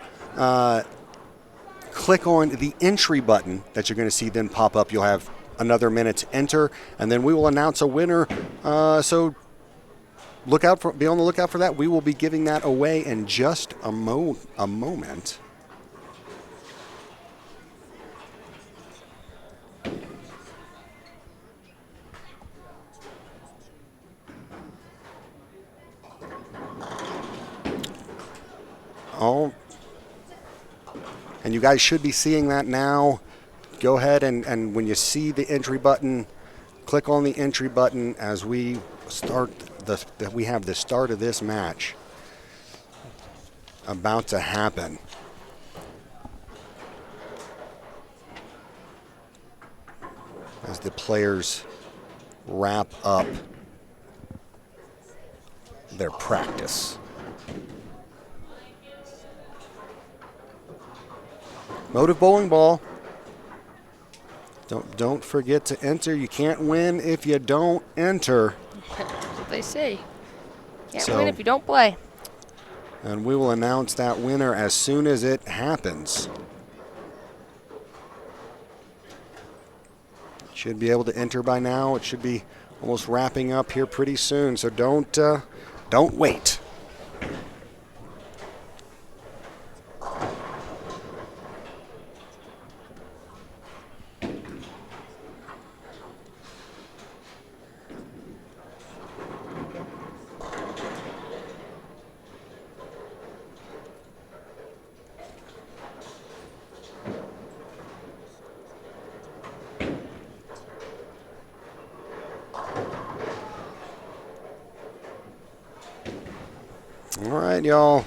Speaker 4: click on the entry button that you're going to see then pop up. You'll have another minute to enter, and then we will announce a winner. So be on the lookout for that. We will be giving that away in just a moment. Oh, and you guys should be seeing that now. Go ahead and when you see the entry button, click on the entry button as we we have the start of this match about to happen. As the players wrap up their practice. Motive bowling ball. Don't forget to enter. You can't win if you don't enter.
Speaker 3: That's what they say. Can't win if you don't play.
Speaker 4: And we will announce that winner as soon as it happens. Should be able to enter by now. It should be almost wrapping up here pretty soon. So don't wait. All right, y'all.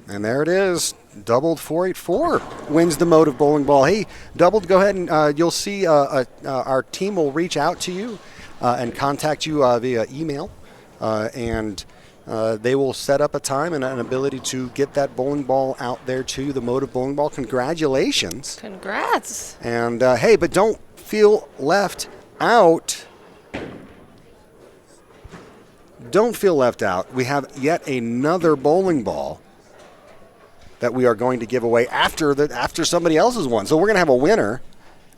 Speaker 4: And there it is. Doubled 484 wins the Motive Bowling Ball. Hey, Doubled, go ahead and you'll see our team will reach out to you and contact you via email. And they will set up a time and an ability to get that bowling ball out there to you, the Motive Bowling Ball. Congratulations.
Speaker 3: Congrats.
Speaker 4: And hey, but don't feel left out. Don't feel left out. We have yet another bowling ball that we are going to give away after somebody else's won. So we're going to have a winner,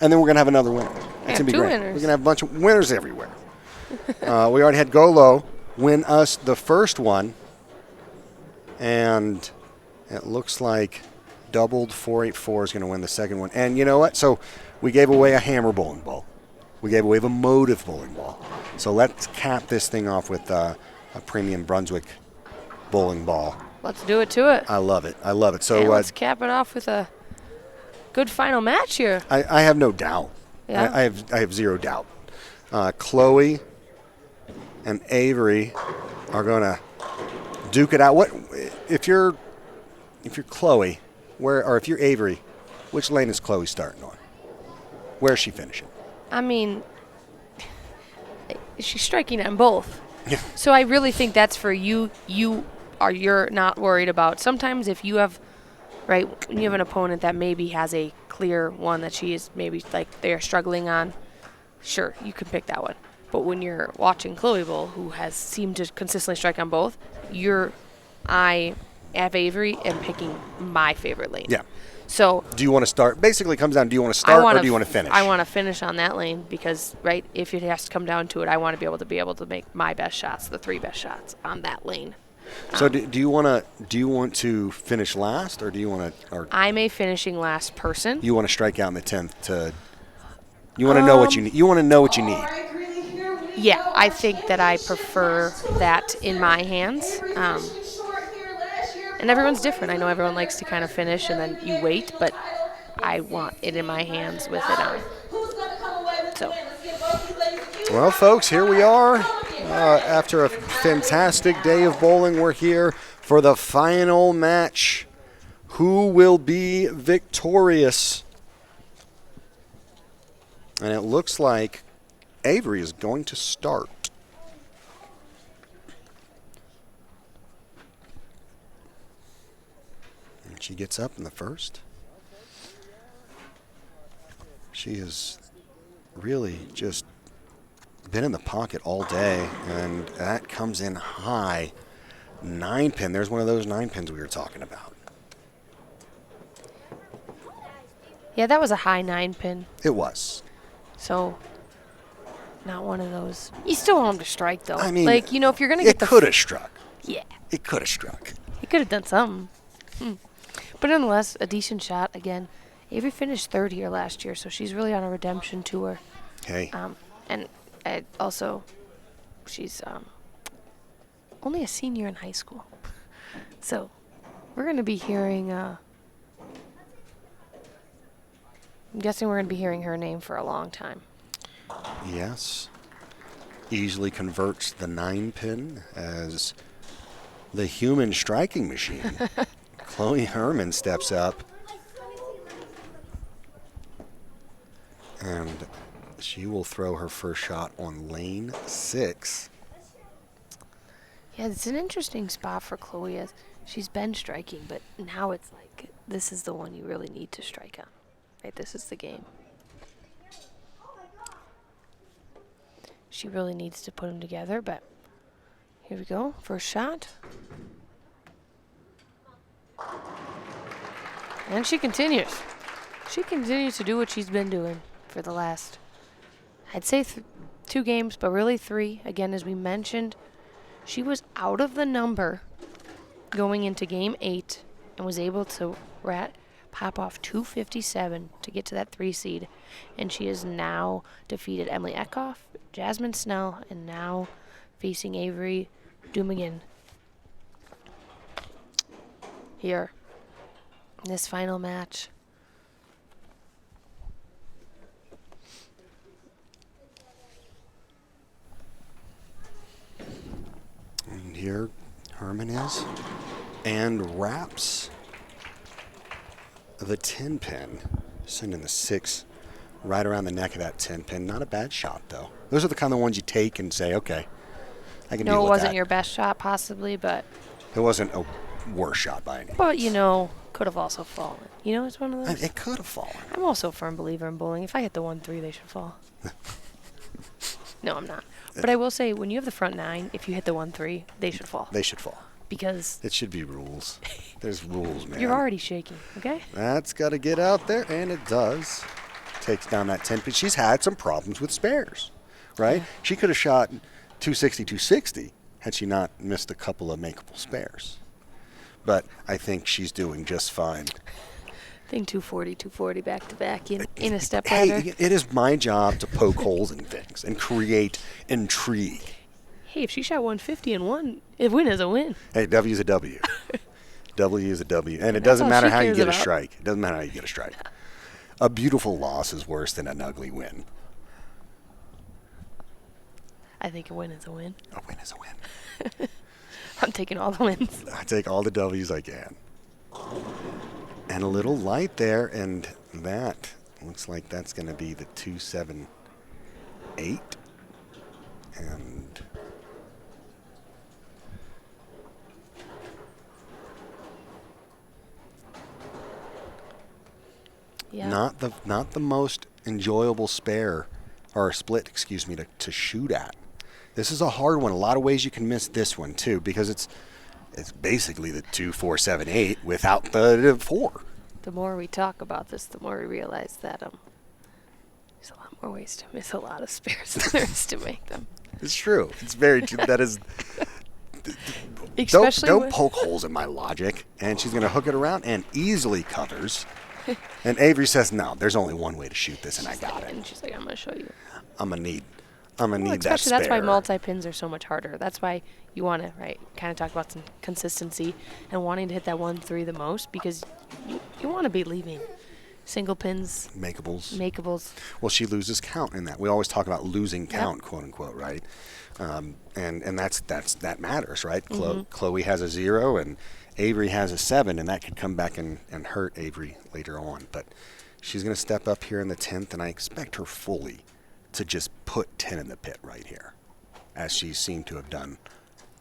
Speaker 4: and then we're going to have another winner. That's going to be great.
Speaker 3: Winners.
Speaker 4: We're going to have a bunch of winners everywhere. We already had Golo win us the first one, and it looks like Doubled 484 is going to win the second one. And you know what? So we gave away a Hammer bowling ball. We gave away the Motive bowling ball. So let's cap this thing off with a premium Brunswick bowling ball.
Speaker 3: Let's do it to it.
Speaker 4: I love it. I love it. So
Speaker 3: and let's cap it off with a good final match here.
Speaker 4: I have no doubt.
Speaker 3: Yeah.
Speaker 4: I have zero doubt. Chloe and Avery are going to duke it out. What if you're Chloe, or if you're Avery, which lane is Chloe starting on? Where is she finishing?
Speaker 3: I mean, she's striking on both.
Speaker 4: Yeah.
Speaker 3: So I really think that's for you. You're not worried about. Sometimes if you have, right, when you have an opponent that maybe has a clear one that she is maybe like they're struggling on, sure, you can pick that one. But when you're watching Chloe Bowl, who has seemed to consistently strike on both, I have Avery and picking my favorite lane.
Speaker 4: Yeah.
Speaker 3: So
Speaker 4: do you want to start? Basically, it comes down, do you want to start or do you want to finish?
Speaker 3: I want to finish on that lane because, right, if it has to come down to it, I want to be able to make my best shots, the 3 best shots on that lane.
Speaker 4: So do you want to finish last, or do you want to? Or
Speaker 3: I'm a finishing last person.
Speaker 4: You want to strike out in the 10th You want to know what you need. You want to know what you need.
Speaker 3: Yeah, I think that I prefer that in my hands. And everyone's different. I know everyone likes to kind of finish and then you wait, but I want it in my hands with it on. So.
Speaker 4: Well, folks, here we are. After a fantastic day of bowling, we're here for the final match. Who will be victorious? And it looks like Avery is going to start. And she gets up in the first. She has really just been in the pocket all day, and that comes in high. 9-pin. There's one of those 9-pins we were talking about.
Speaker 3: Yeah, that was a high 9-pin.
Speaker 4: It was.
Speaker 3: So, not one of those. You still want them to strike, though.
Speaker 4: I mean,
Speaker 3: like, if you're going to get the...
Speaker 4: It could have struck.
Speaker 3: Yeah.
Speaker 4: It could have struck.
Speaker 3: He could have done something. But nonetheless, a decent shot. Again, Avery finished third here last year, so she's really on a redemption tour.
Speaker 4: Okay.
Speaker 3: And also, she's only a senior in high school. So, we're going to be hearing... I'm guessing we're going to be hearing her name for a long time.
Speaker 4: Yes. Easily converts the 9-pin as the human striking machine. Chloe Herman steps up. And she will throw her first shot on lane 6.
Speaker 3: Yeah, it's an interesting spot for Chloe. As she's been striking, but now it's like this is the one you really need to strike on. Right, this is the game. She really needs to put them together, but here we go. First shot. And she continues. She continues to do what she's been doing for the last, I'd say 2 games, but really 3. Again, as we mentioned, she was out of the number going into game 8 and was able to pop off 257 to get to that 3 seed. And she has now defeated Emily Eckhoff, Jasmine Snell, and now facing Avery Dumigan here in this final match.
Speaker 4: And here Herman is. and wraps the 10 pin, sending the 6 right around the neck of that 10 pin. Not a bad shot, though. Those are the kind of ones you take and say, okay, I can deal
Speaker 3: No,
Speaker 4: with
Speaker 3: it wasn't
Speaker 4: that.
Speaker 3: your best shot, possibly, but
Speaker 4: It wasn't a worse shot by any means.
Speaker 3: but you know, could have also fallen. You know, it's one of those.
Speaker 4: It could have fallen.
Speaker 3: I'm also a firm believer in bowling. If I hit the 1-3, they should fall. No, I'm not. But I will say, when you have the front 9, if you hit the 1-3, they should fall.
Speaker 4: They should fall.
Speaker 3: Because
Speaker 4: It should be rules. There's rules, man.
Speaker 3: you're already shaking, okay?
Speaker 4: That's got to get out there, and it does. Takes down that 10 pin. She's had some problems with spares, right? She could have shot 260, 260 had she not missed a couple of makeable spares. But I think she's doing just fine.
Speaker 3: I think 240, 240 back to back in a step
Speaker 4: Hey,
Speaker 3: ladder.
Speaker 4: it is my job to poke holes in things and create intrigue.
Speaker 3: Hey, if she shot 150 and won, a win is a win.
Speaker 4: Hey, W's a W. W is a W. And it
Speaker 3: That's
Speaker 4: doesn't
Speaker 3: all
Speaker 4: matter
Speaker 3: she
Speaker 4: how you
Speaker 3: cares
Speaker 4: get a
Speaker 3: about.
Speaker 4: strike. It doesn't matter how you get a strike. A beautiful loss is worse than an ugly win.
Speaker 3: I think a win is a win.
Speaker 4: A win is a win.
Speaker 3: I'm taking all the wins.
Speaker 4: I take all the W's I can. And a little light there, and that looks like that's going to be the 278. And
Speaker 3: Yeah.
Speaker 4: not the most enjoyable spare or split, excuse me, to shoot at. This is a hard one. A lot of ways you can miss this one too, because it's basically the 2, 4, 7, 8 without the 4.
Speaker 3: The more we talk about this, the more we realize that there's a lot more ways to miss a lot of spares than there is to make them.
Speaker 4: It's true. It's very true. That is.
Speaker 3: Especially
Speaker 4: don't
Speaker 3: with-
Speaker 4: poke holes in my logic. And she's going to hook it around and easily covers. And Avery says, "No, there's only one way to shoot this, and I got it.
Speaker 3: And she's like, I'm going to show you.
Speaker 4: I'm gonna need
Speaker 3: Well,
Speaker 4: that
Speaker 3: especially
Speaker 4: spare."
Speaker 3: that's why multi-pins are so much harder. That's why you want to, kind of talk about some consistency and wanting to hit that 1-3 the most, because you want to be leaving single pins,
Speaker 4: Makeables. Well, she loses count in that. We always talk about losing count, quote unquote, right? And that matters, right? Chloe has a 0 and Avery has a 7, and that could come back and hurt Avery later on. But she's going to step up here in the 10th, and I expect her fully to just put 10 in the pit right here, as she seemed to have done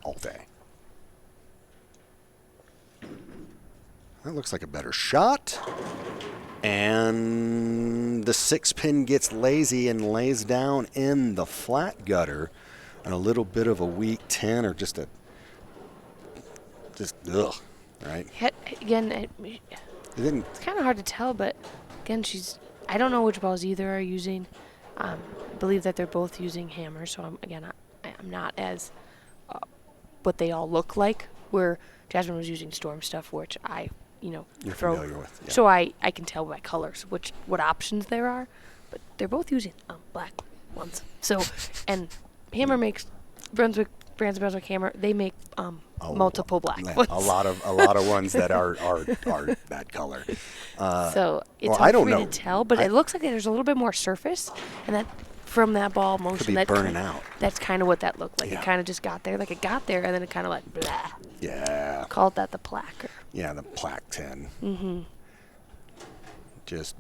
Speaker 4: all day. That looks like a better shot. And the 6 pin gets lazy and lays down in the flat gutter. And a little bit of a weak 10, or just ugh, right?
Speaker 3: Again,
Speaker 4: It didn't.
Speaker 3: it's kind of hard to tell, but again, I don't know which balls either are using. I believe that they're both using hammers, so I'm not as what they all look like. Where Jasmine was using storm stuff, which
Speaker 4: You're
Speaker 3: throw.
Speaker 4: familiar with. Yeah.
Speaker 3: So I can tell by colors what options there are, but they're both using black ones. So, and Hammer makes Brands Hammer. They make multiple black ones.
Speaker 4: A lot of ones that are that color.
Speaker 3: So it's
Speaker 4: well, I
Speaker 3: hard
Speaker 4: don't
Speaker 3: for me
Speaker 4: know.
Speaker 3: to tell, but it looks like there's a little bit more surface, and that from that ball motion,
Speaker 4: be
Speaker 3: that
Speaker 4: burning out.
Speaker 3: That's kind of what that looked like.
Speaker 4: Yeah.
Speaker 3: It kind of just got there, like it got there, and then it kind of like blah.
Speaker 4: Yeah.
Speaker 3: Called that the placker.
Speaker 4: Yeah, the plaque 10.
Speaker 3: Mm-hmm.
Speaker 4: Just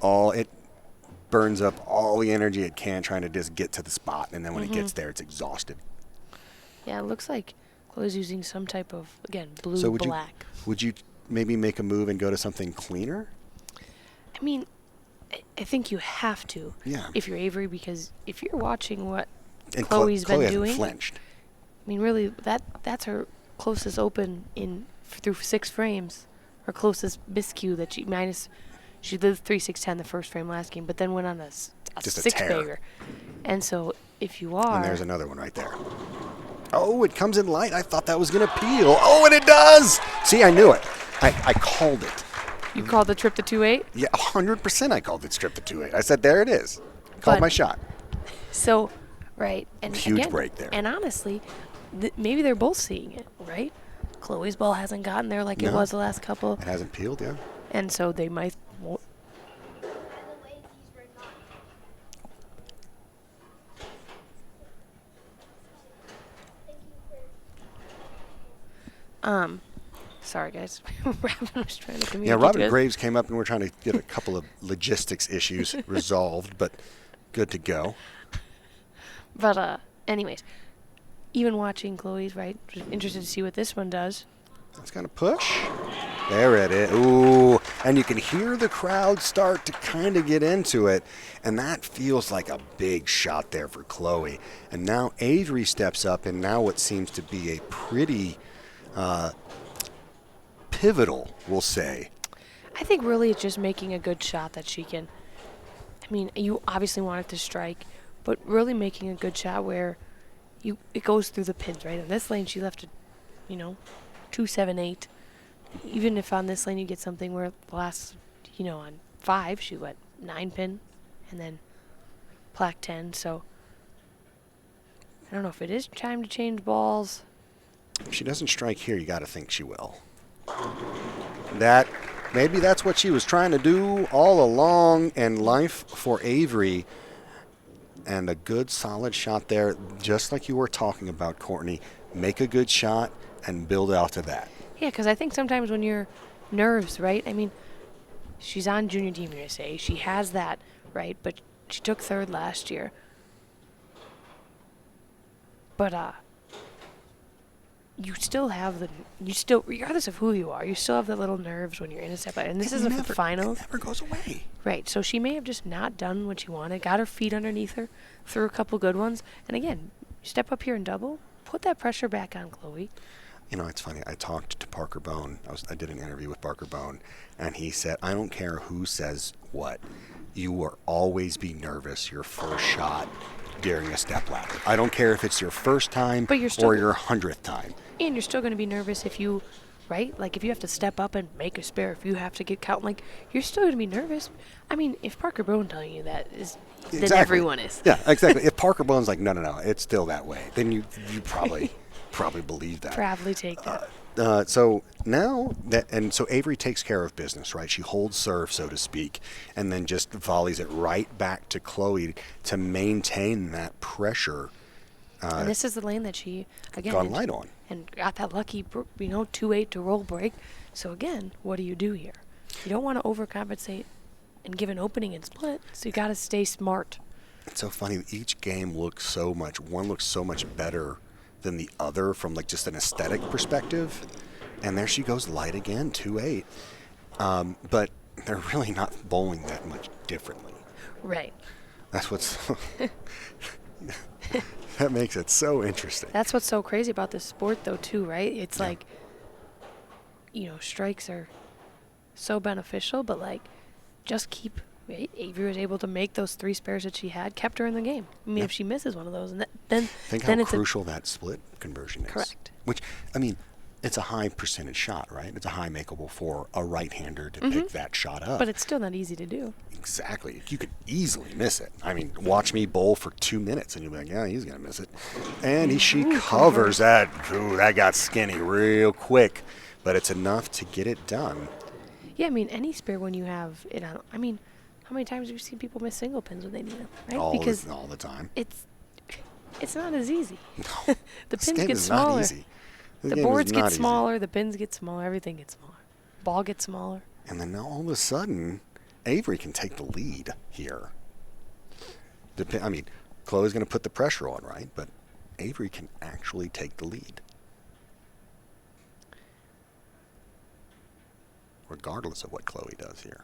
Speaker 4: it burns up all the energy it can trying to just get to the spot, and then when it gets there, it's exhausted.
Speaker 3: Yeah, it looks like Chloe's using some type of, again, blue,
Speaker 4: So
Speaker 3: black.
Speaker 4: would you maybe make a move and go to something cleaner?
Speaker 3: I mean, I think you have to.
Speaker 4: Yeah.
Speaker 3: If you're Avery, because if you're watching what
Speaker 4: And
Speaker 3: Chloe's
Speaker 4: Chloe
Speaker 3: been
Speaker 4: hasn't
Speaker 3: doing,
Speaker 4: flinched.
Speaker 3: I mean, really, that's her closest open through 6 frames, her closest miscue that she did 3-6-10 the first frame last game, but then went on a
Speaker 4: Just a
Speaker 3: 6
Speaker 4: tear.
Speaker 3: bagger. And so if you are,
Speaker 4: And there's another one right there. Oh, it comes in light. I thought that was going to peel. Oh, and it does. See, I knew it. I called it.
Speaker 3: you called the trip to 2-8.
Speaker 4: Yeah, 100% I called it strip to 2-8. I said, there it is. Called
Speaker 3: But-
Speaker 4: my shot.
Speaker 3: So, right, and
Speaker 4: Huge
Speaker 3: again,
Speaker 4: break there.
Speaker 3: And honestly, maybe they're both seeing it, right? Chloe's ball hasn't gotten there like it
Speaker 4: No.
Speaker 3: was the last couple,
Speaker 4: It hasn't peeled, yeah.
Speaker 3: and so they might. Sorry, guys. Robin was trying to communicate.
Speaker 4: Yeah, Robin
Speaker 3: to us.
Speaker 4: Graves came up and we're trying to get a couple of logistics issues resolved, but good to go.
Speaker 3: But anyways, even watching Chloe's, right, just interested to see what this one does.
Speaker 4: That's going to push. There it is. Ooh, and you can hear the crowd start to kind of get into it, and that feels like a big shot there for Chloe. And now Avery steps up, and now what seems to be a pretty pivotal, we'll say.
Speaker 3: I think really it's just making a good shot that she can. I mean, you obviously want it to strike, but really making a good shot where it goes through the pins, right? In this lane, she left it, 2-7-8. Even if on this lane you get something where the last, on 5, she went 9 pin, and then plaque 10. So I don't know if it is time to change balls.
Speaker 4: If she doesn't strike here, you got to think she will. Maybe that's what she was trying to do all along in life for Avery. And a good, solid shot there, just like you were talking about, Courtney. Make a good shot and build out to that.
Speaker 3: Yeah, because I think sometimes when you're nerves, right? I mean, she's on Junior Team USA. She has that, right? But she took 3rd last year. But you still have regardless of who you are, you still have the little nerves when you're in a step. And this is the finals.
Speaker 4: It never goes away.
Speaker 3: Right. So she may have just not done what she wanted, got her feet underneath her, threw a couple good ones. And again, step up here and double, put that pressure back on Chloe.
Speaker 4: It's funny. I talked to Parker Bone. I did an interview with Parker Bone, and he said, I don't care who says what. You will always be nervous your first shot during a step ladder. I don't care if it's your first time or your 100th time.
Speaker 3: And you're still going to be nervous if you, right? Like if you have to step up and make a spare, if you have to get count, like you're still going to be nervous. I mean, if Parker Bone telling you that then everyone is.
Speaker 4: Yeah, exactly. If Parker Bone's like, no, it's still that way, then you probably believe that.
Speaker 3: Probably take that.
Speaker 4: So now so Avery takes care of business, right? She holds serve, so to speak, and then just volleys it right back to Chloe to maintain that pressure.
Speaker 3: And this is the lane that she again
Speaker 4: gone light on
Speaker 3: and got that lucky, 2-8 to roll break. So again, what do you do here? You don't want to overcompensate and give an opening and split. So you got to stay smart.
Speaker 4: It's so funny. Each game looks so much better than the other from like just an aesthetic perspective. And there she goes light again, 2-8. But they're really not bowling that much differently.
Speaker 3: Right.
Speaker 4: That's what's that makes it so interesting.
Speaker 3: That's what's so crazy about this sport though too, right? It's like, strikes are so beneficial, but like just keep right? Avery was able to make those 3 spares that she had, kept her in the game. I mean, if she misses one of those, and then
Speaker 4: think how crucial that split conversion is.
Speaker 3: Correct.
Speaker 4: Which, I mean, it's a high percentage shot, right? It's a high makeable for a right-hander to pick that shot up.
Speaker 3: But it's still not easy to do.
Speaker 4: Exactly. You could easily miss it. I mean, watch me bowl for 2 minutes, and you'll be like, yeah, he's going to miss it. And she covers that. Ooh, that got skinny real quick. But it's enough to get it done.
Speaker 3: Yeah, I mean, any spare when you have it on. I mean, how many times have you seen people miss single pins when they need them, right?
Speaker 4: All the time.
Speaker 3: It's not as easy.
Speaker 4: No.
Speaker 3: The pins get smaller.
Speaker 4: Not easy.
Speaker 3: The boards get smaller, the pins get smaller, everything gets smaller. Ball gets smaller.
Speaker 4: And then now all of a sudden, Avery can take the lead here. I mean, Chloe's going to put the pressure on, right? But Avery can actually take the lead. Regardless of what Chloe does here.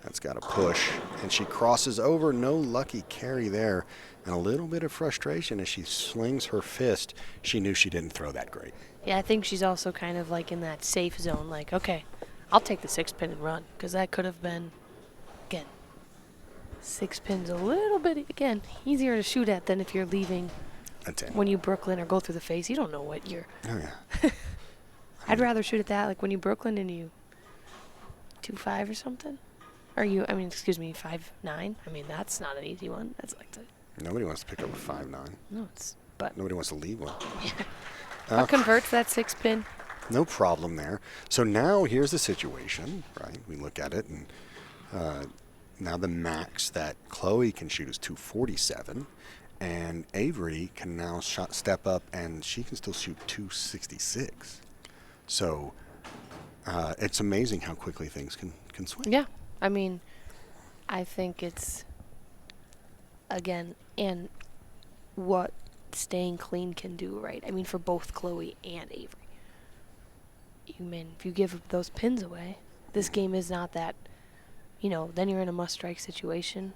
Speaker 4: That's got a push, and she crosses over. No lucky carry there, and a little bit of frustration as she slings her fist. She knew she didn't throw that great.
Speaker 3: Yeah, I think she's also kind of like in that safe zone, like, okay, I'll take the 6 pin and run, because that could have been, again, 6 pins a little bit, again, easier to shoot at than if you're leaving
Speaker 4: a 10.
Speaker 3: When you Brooklyn or go through the face. You don't know what you're.
Speaker 4: Oh, yeah.
Speaker 3: I'd rather shoot at that, like when you Brooklyn and you 2-5 or something. Or you, I mean, excuse me, 5-9. I mean, that's not an easy one. That's like the.
Speaker 4: Nobody wants to pick up a 5-9.
Speaker 3: No, but.
Speaker 4: Nobody wants to leave one.
Speaker 3: I'll convert to that 6 pin.
Speaker 4: No problem there. So now here's the situation, right? We look at it, and now the max that Chloe can shoot is 247, And Avery can now step up, and she can still shoot 266. So it's amazing how quickly things can swing.
Speaker 3: Yeah. I mean, I think it's, again, and what staying clean can do, right? I mean, for both Chloe and Avery. If you give those pins away, this game is not that, then you're in a must-strike situation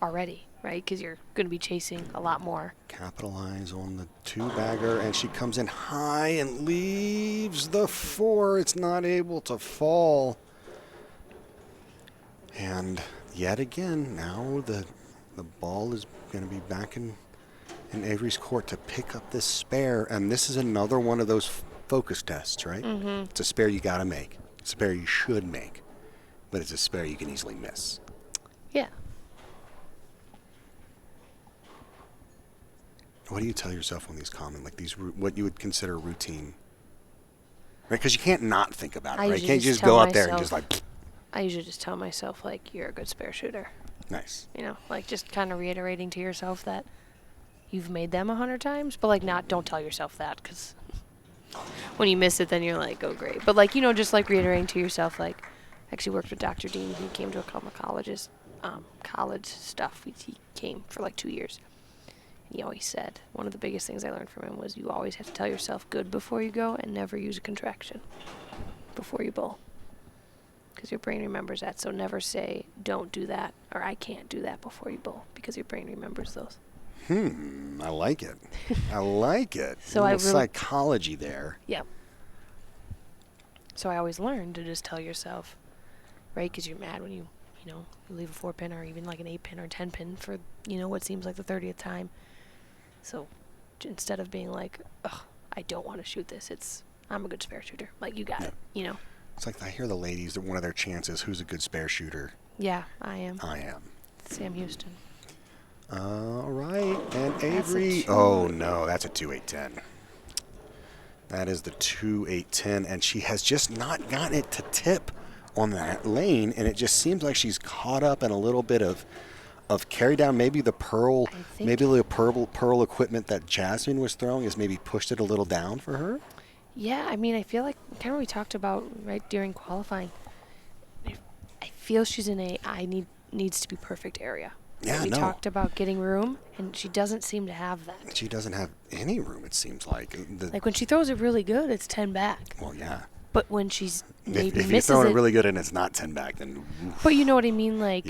Speaker 3: already, right? Because you're going to be chasing a lot more.
Speaker 4: Capitalize on the two-bagger, and she comes in high and leaves the 4. It's not able to fall. And yet again, now the ball is going to be back in Avery's court to pick up this spare. And this is another one of those focus tests, right? Mm-hmm. It's a spare you got to make. It's a spare you should make. But it's a spare you can easily miss.
Speaker 3: Yeah.
Speaker 4: What do you tell yourself when these common, like these, what you would consider routine? Right? Because you can't not think about it, right? You can't just go out there and just like.
Speaker 3: I usually just tell myself, like, you're a good spare shooter.
Speaker 4: Nice.
Speaker 3: Like just kind of reiterating to yourself that you've made them 100 times, but like don't tell yourself that, because when you miss it, then you're like, oh, great. But like, just like reiterating to yourself, like, I actually worked with Dr. Dean. He came to a couple of colleges, college stuff. He came for like 2 years. He always said, one of the biggest things I learned from him was you always have to tell yourself good before you go and never use a contraction before you bowl. Because your brain remembers that. So never say, don't do that, or I can't do that before you bowl, because your brain remembers those.
Speaker 4: I like it. I like it.
Speaker 3: So I
Speaker 4: psychology there.
Speaker 3: Yeah. So I always learned to just tell yourself, right, because you're mad when you leave a 4-pin or even like an 8-pin or 10-pin for, what seems like the 30th time. So instead of being like, ugh, I don't want to shoot this, I'm a good spare shooter. Like, you got it,
Speaker 4: It's like I hear the ladies, that one of their chances, who's a good spare shooter?
Speaker 3: Yeah, I am.
Speaker 4: Sam
Speaker 3: Houston.
Speaker 4: All right, and Avery. Oh, no, that's a 2-8-10. That is the 2-8-10, and she has just not gotten it to tip on that lane, and it just seems like she's caught up in a little bit of carry down. Maybe the pearl equipment that Jasmine was throwing has maybe pushed it a little down for her.
Speaker 3: Yeah, I mean, I feel like kind of we talked about right during qualifying. I feel she's in a needs to be perfect area.
Speaker 4: Yeah,
Speaker 3: we talked about getting room, and she doesn't seem to have that.
Speaker 4: She doesn't have any room, it seems like.
Speaker 3: Like when she throws it really good, it's 10 back.
Speaker 4: Well, yeah.
Speaker 3: But when she's maybe
Speaker 4: if
Speaker 3: misses
Speaker 4: you're throwing
Speaker 3: it
Speaker 4: it really good and it's not 10 back, then. Oof.
Speaker 3: But you know what I mean, like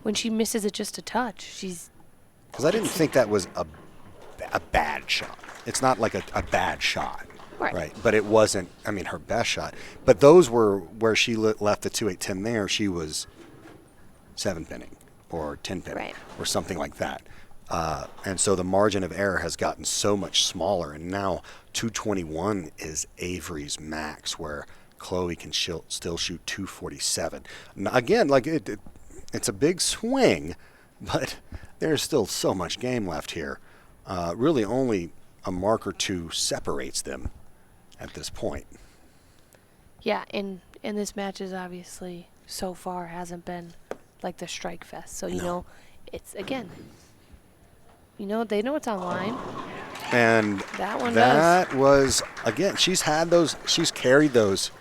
Speaker 4: when
Speaker 3: she misses it just a touch, she's.
Speaker 4: Because I didn't think that was a bad shot. It's not like a bad shot. Right. But it wasn't, her best shot. But those were where she left the 2-8-10 there. She was 7-pinning or 10-pinning or something like that. And so the margin of error has gotten so much smaller. And now 221 is Avery's max, where Chloe can still shoot 247. Now, again, like it's a big swing, but there's still so much game left here. Really only a mark or two separates them at this point.
Speaker 3: Yeah, and this match is obviously so far hasn't been like the strike fest. So, it's, again, they know it's online.
Speaker 4: And that was, again, she's carried those,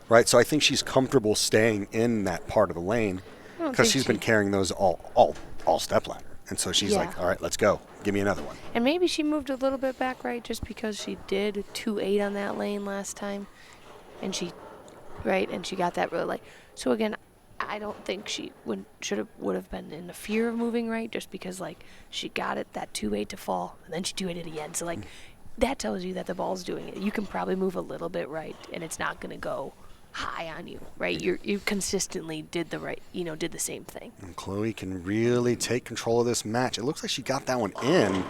Speaker 4: right? So I think she's comfortable staying in that part of the lane because she's been carrying those all step ladder. And so she's like, all right, let's go. Give me another one.
Speaker 3: And maybe she moved a little bit back, right, just because she did 2-8 on that lane last time. And she got that really so again, I don't think she would have been in the fear of moving right, just because she got it that 2-8 to fall, and then she 2-8 it again. So that tells you that the ball's doing it. You can probably move a little bit right, and it's not going to go high on you, right? You consistently did the same thing.
Speaker 4: And Chloe can really take control of this match. It looks like she got that one in.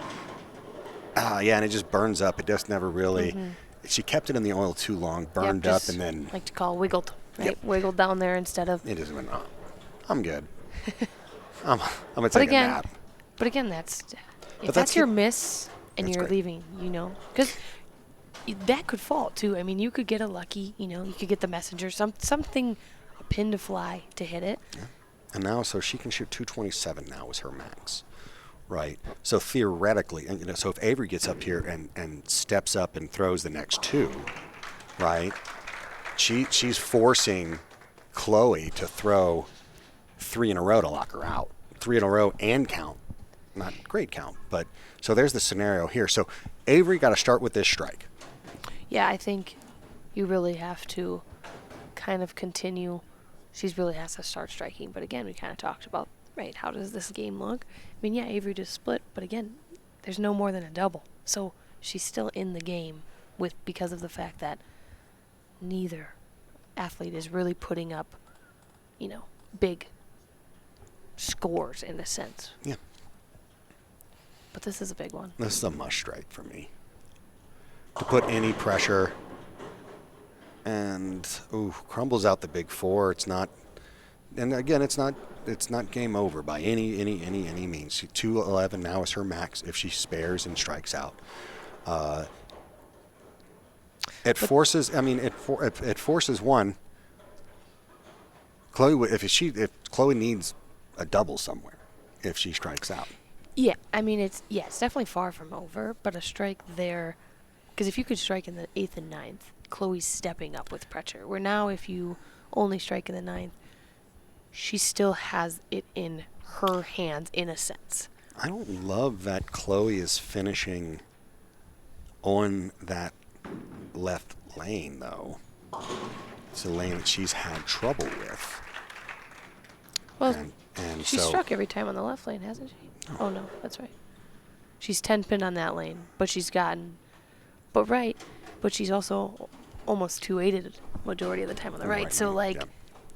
Speaker 4: And it just burns up. It just never really. Mm-hmm. She kept it in the oil too long, burned up, and then.
Speaker 3: Like to call wiggled, right?
Speaker 4: Yep.
Speaker 3: Wiggled down there instead of.
Speaker 4: It just went. Oh, I'm good. I'm gonna take a nap.
Speaker 3: But again, that's your miss, and you're leaving. Because. That could fall too. You could get a lucky, you could get the messenger, something, a pin to fly to hit it.
Speaker 4: Yeah. And now, so she can shoot 227 now is her max right? So theoretically, and, so if Avery gets up here and steps up and throws the next 2, right? She's forcing Chloe to throw 3 in a row to lock her out. 3 in a row and count. Not great count, but so there's the scenario here. So Avery got to start with this strike.
Speaker 3: Yeah, I think you really have to kind of continue. She really has to start striking. But again, we kind of talked about, right, how does this game look? I mean, yeah, Avery just split, but again, there's no more than a double. So she's still in the game because of the fact that neither athlete is really putting up, big scores in a sense.
Speaker 4: Yeah.
Speaker 3: But this is a big one.
Speaker 4: This is a must strike for me. To put any pressure and crumbles out the big 4. It's not, and again, it's not game over by any means. 2-11 now is her max if she spares and strikes out. It forces one. Chloe, if Chloe needs a double somewhere, if she strikes out.
Speaker 3: Yeah, I mean it's definitely far from over, but a strike there, because if you could strike in the 8th and 9th, Chloe's stepping up with pressure. Where now, if you only strike in the 9th, she still has it in her hands in a sense.
Speaker 4: I don't love that Chloe is finishing on that left lane, though. It's a lane that she's had trouble with.
Speaker 3: Well,
Speaker 4: and
Speaker 3: she's
Speaker 4: so
Speaker 3: struck every time on the left lane, hasn't she? Oh, no, that's right. She's 10 pinned on that lane, but she's gotten, but she's also almost 2-8'd majority of the time on the right. So,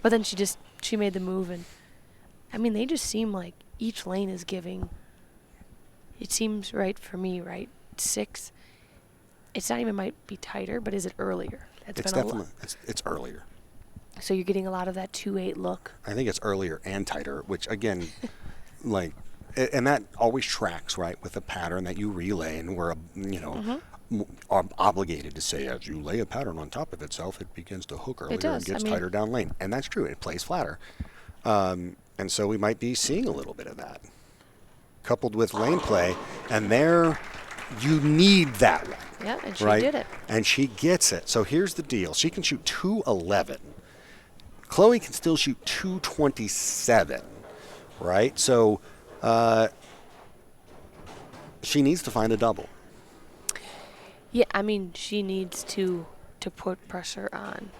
Speaker 3: but then she made the move, and, I mean, they just seem like each lane is giving, it seems right for me, right? 6. It's not even might be tighter, but is it earlier?
Speaker 4: It's definitely, it's earlier.
Speaker 3: So you're getting a lot of that 2-8 look.
Speaker 4: I think it's earlier and tighter, which again, and that always tracks, right, with a pattern that you relay, and we're, are obligated to say as you lay a pattern on top of itself, it begins to hook earlier and gets tighter down lane. And that's true. It plays flatter. And so we might be seeing a little bit of that, coupled with lane play. And there, you need that one.
Speaker 3: Yeah, and she
Speaker 4: right?
Speaker 3: did it.
Speaker 4: And she gets it. So here's the deal. She can shoot 211. Chloe can still shoot 227, right? So she needs to find a double.
Speaker 3: Yeah, I mean, she needs to put pressure on.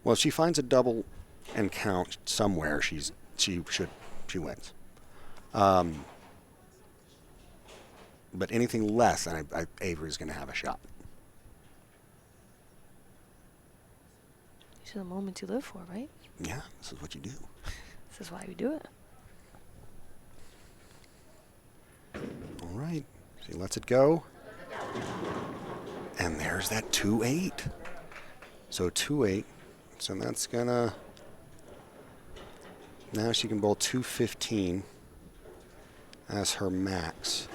Speaker 4: Well, if she finds a double and count somewhere, she wins. But anything less, and Avery's going to have a shot.
Speaker 3: These are the moments you live for, right?
Speaker 4: Yeah, this is what you do.
Speaker 3: This is why we do it.
Speaker 4: All right. She lets it go. And there's that 2-8. So 2-8. So that's going to... Now she can bowl 215 as her max,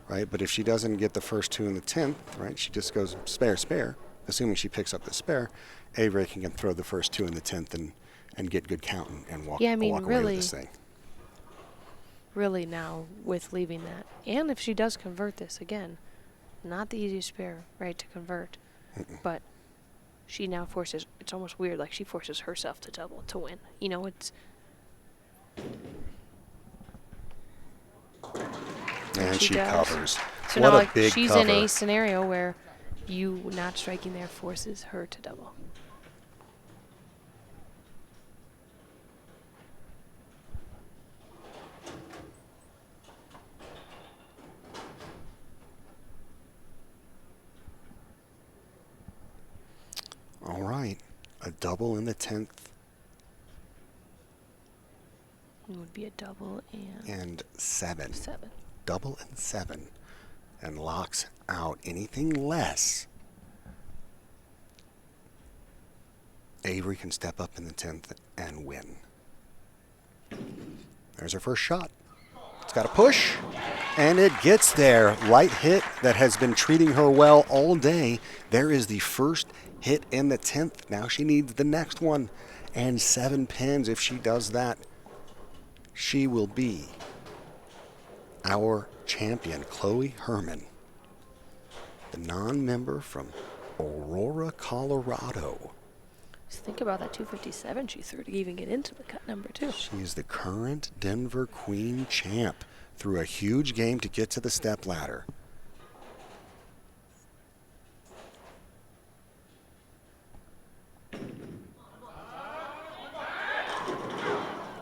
Speaker 4: right? But if she doesn't get the first 2 in the 10th, right, she just goes spare, assuming she picks up the spare. Avery can throw the first 2 in the 10th and get good count and walk away with this thing.
Speaker 3: Really now with leaving that. And if she does convert this, again, not the easiest spare, right, to convert. But she now forces, it's almost weird, like she forces herself to double to win. It's...
Speaker 4: And she covers.
Speaker 3: So
Speaker 4: what
Speaker 3: now,
Speaker 4: a big
Speaker 3: she's
Speaker 4: cover.
Speaker 3: in a scenario where you not striking there forces her to double.
Speaker 4: All right. A double in the 10th.
Speaker 3: It would be a double
Speaker 4: and 7.
Speaker 3: 7.
Speaker 4: Double and 7. And locks out anything less. Avery can step up in the 10th and win. There's her first shot. It's got a push, and it gets there. Light hit that has been treating her well all day. There is the first hit in the 10th. Now she needs the next one, and 7 pins. If she does that, she will be our champion, Chloe Herman, the non-member from Aurora, Colorado.
Speaker 3: Just think about that 257 she threw to even get into the cut number 2.
Speaker 4: She's the current Denver Queen champ. Through a huge game to get to the step ladder.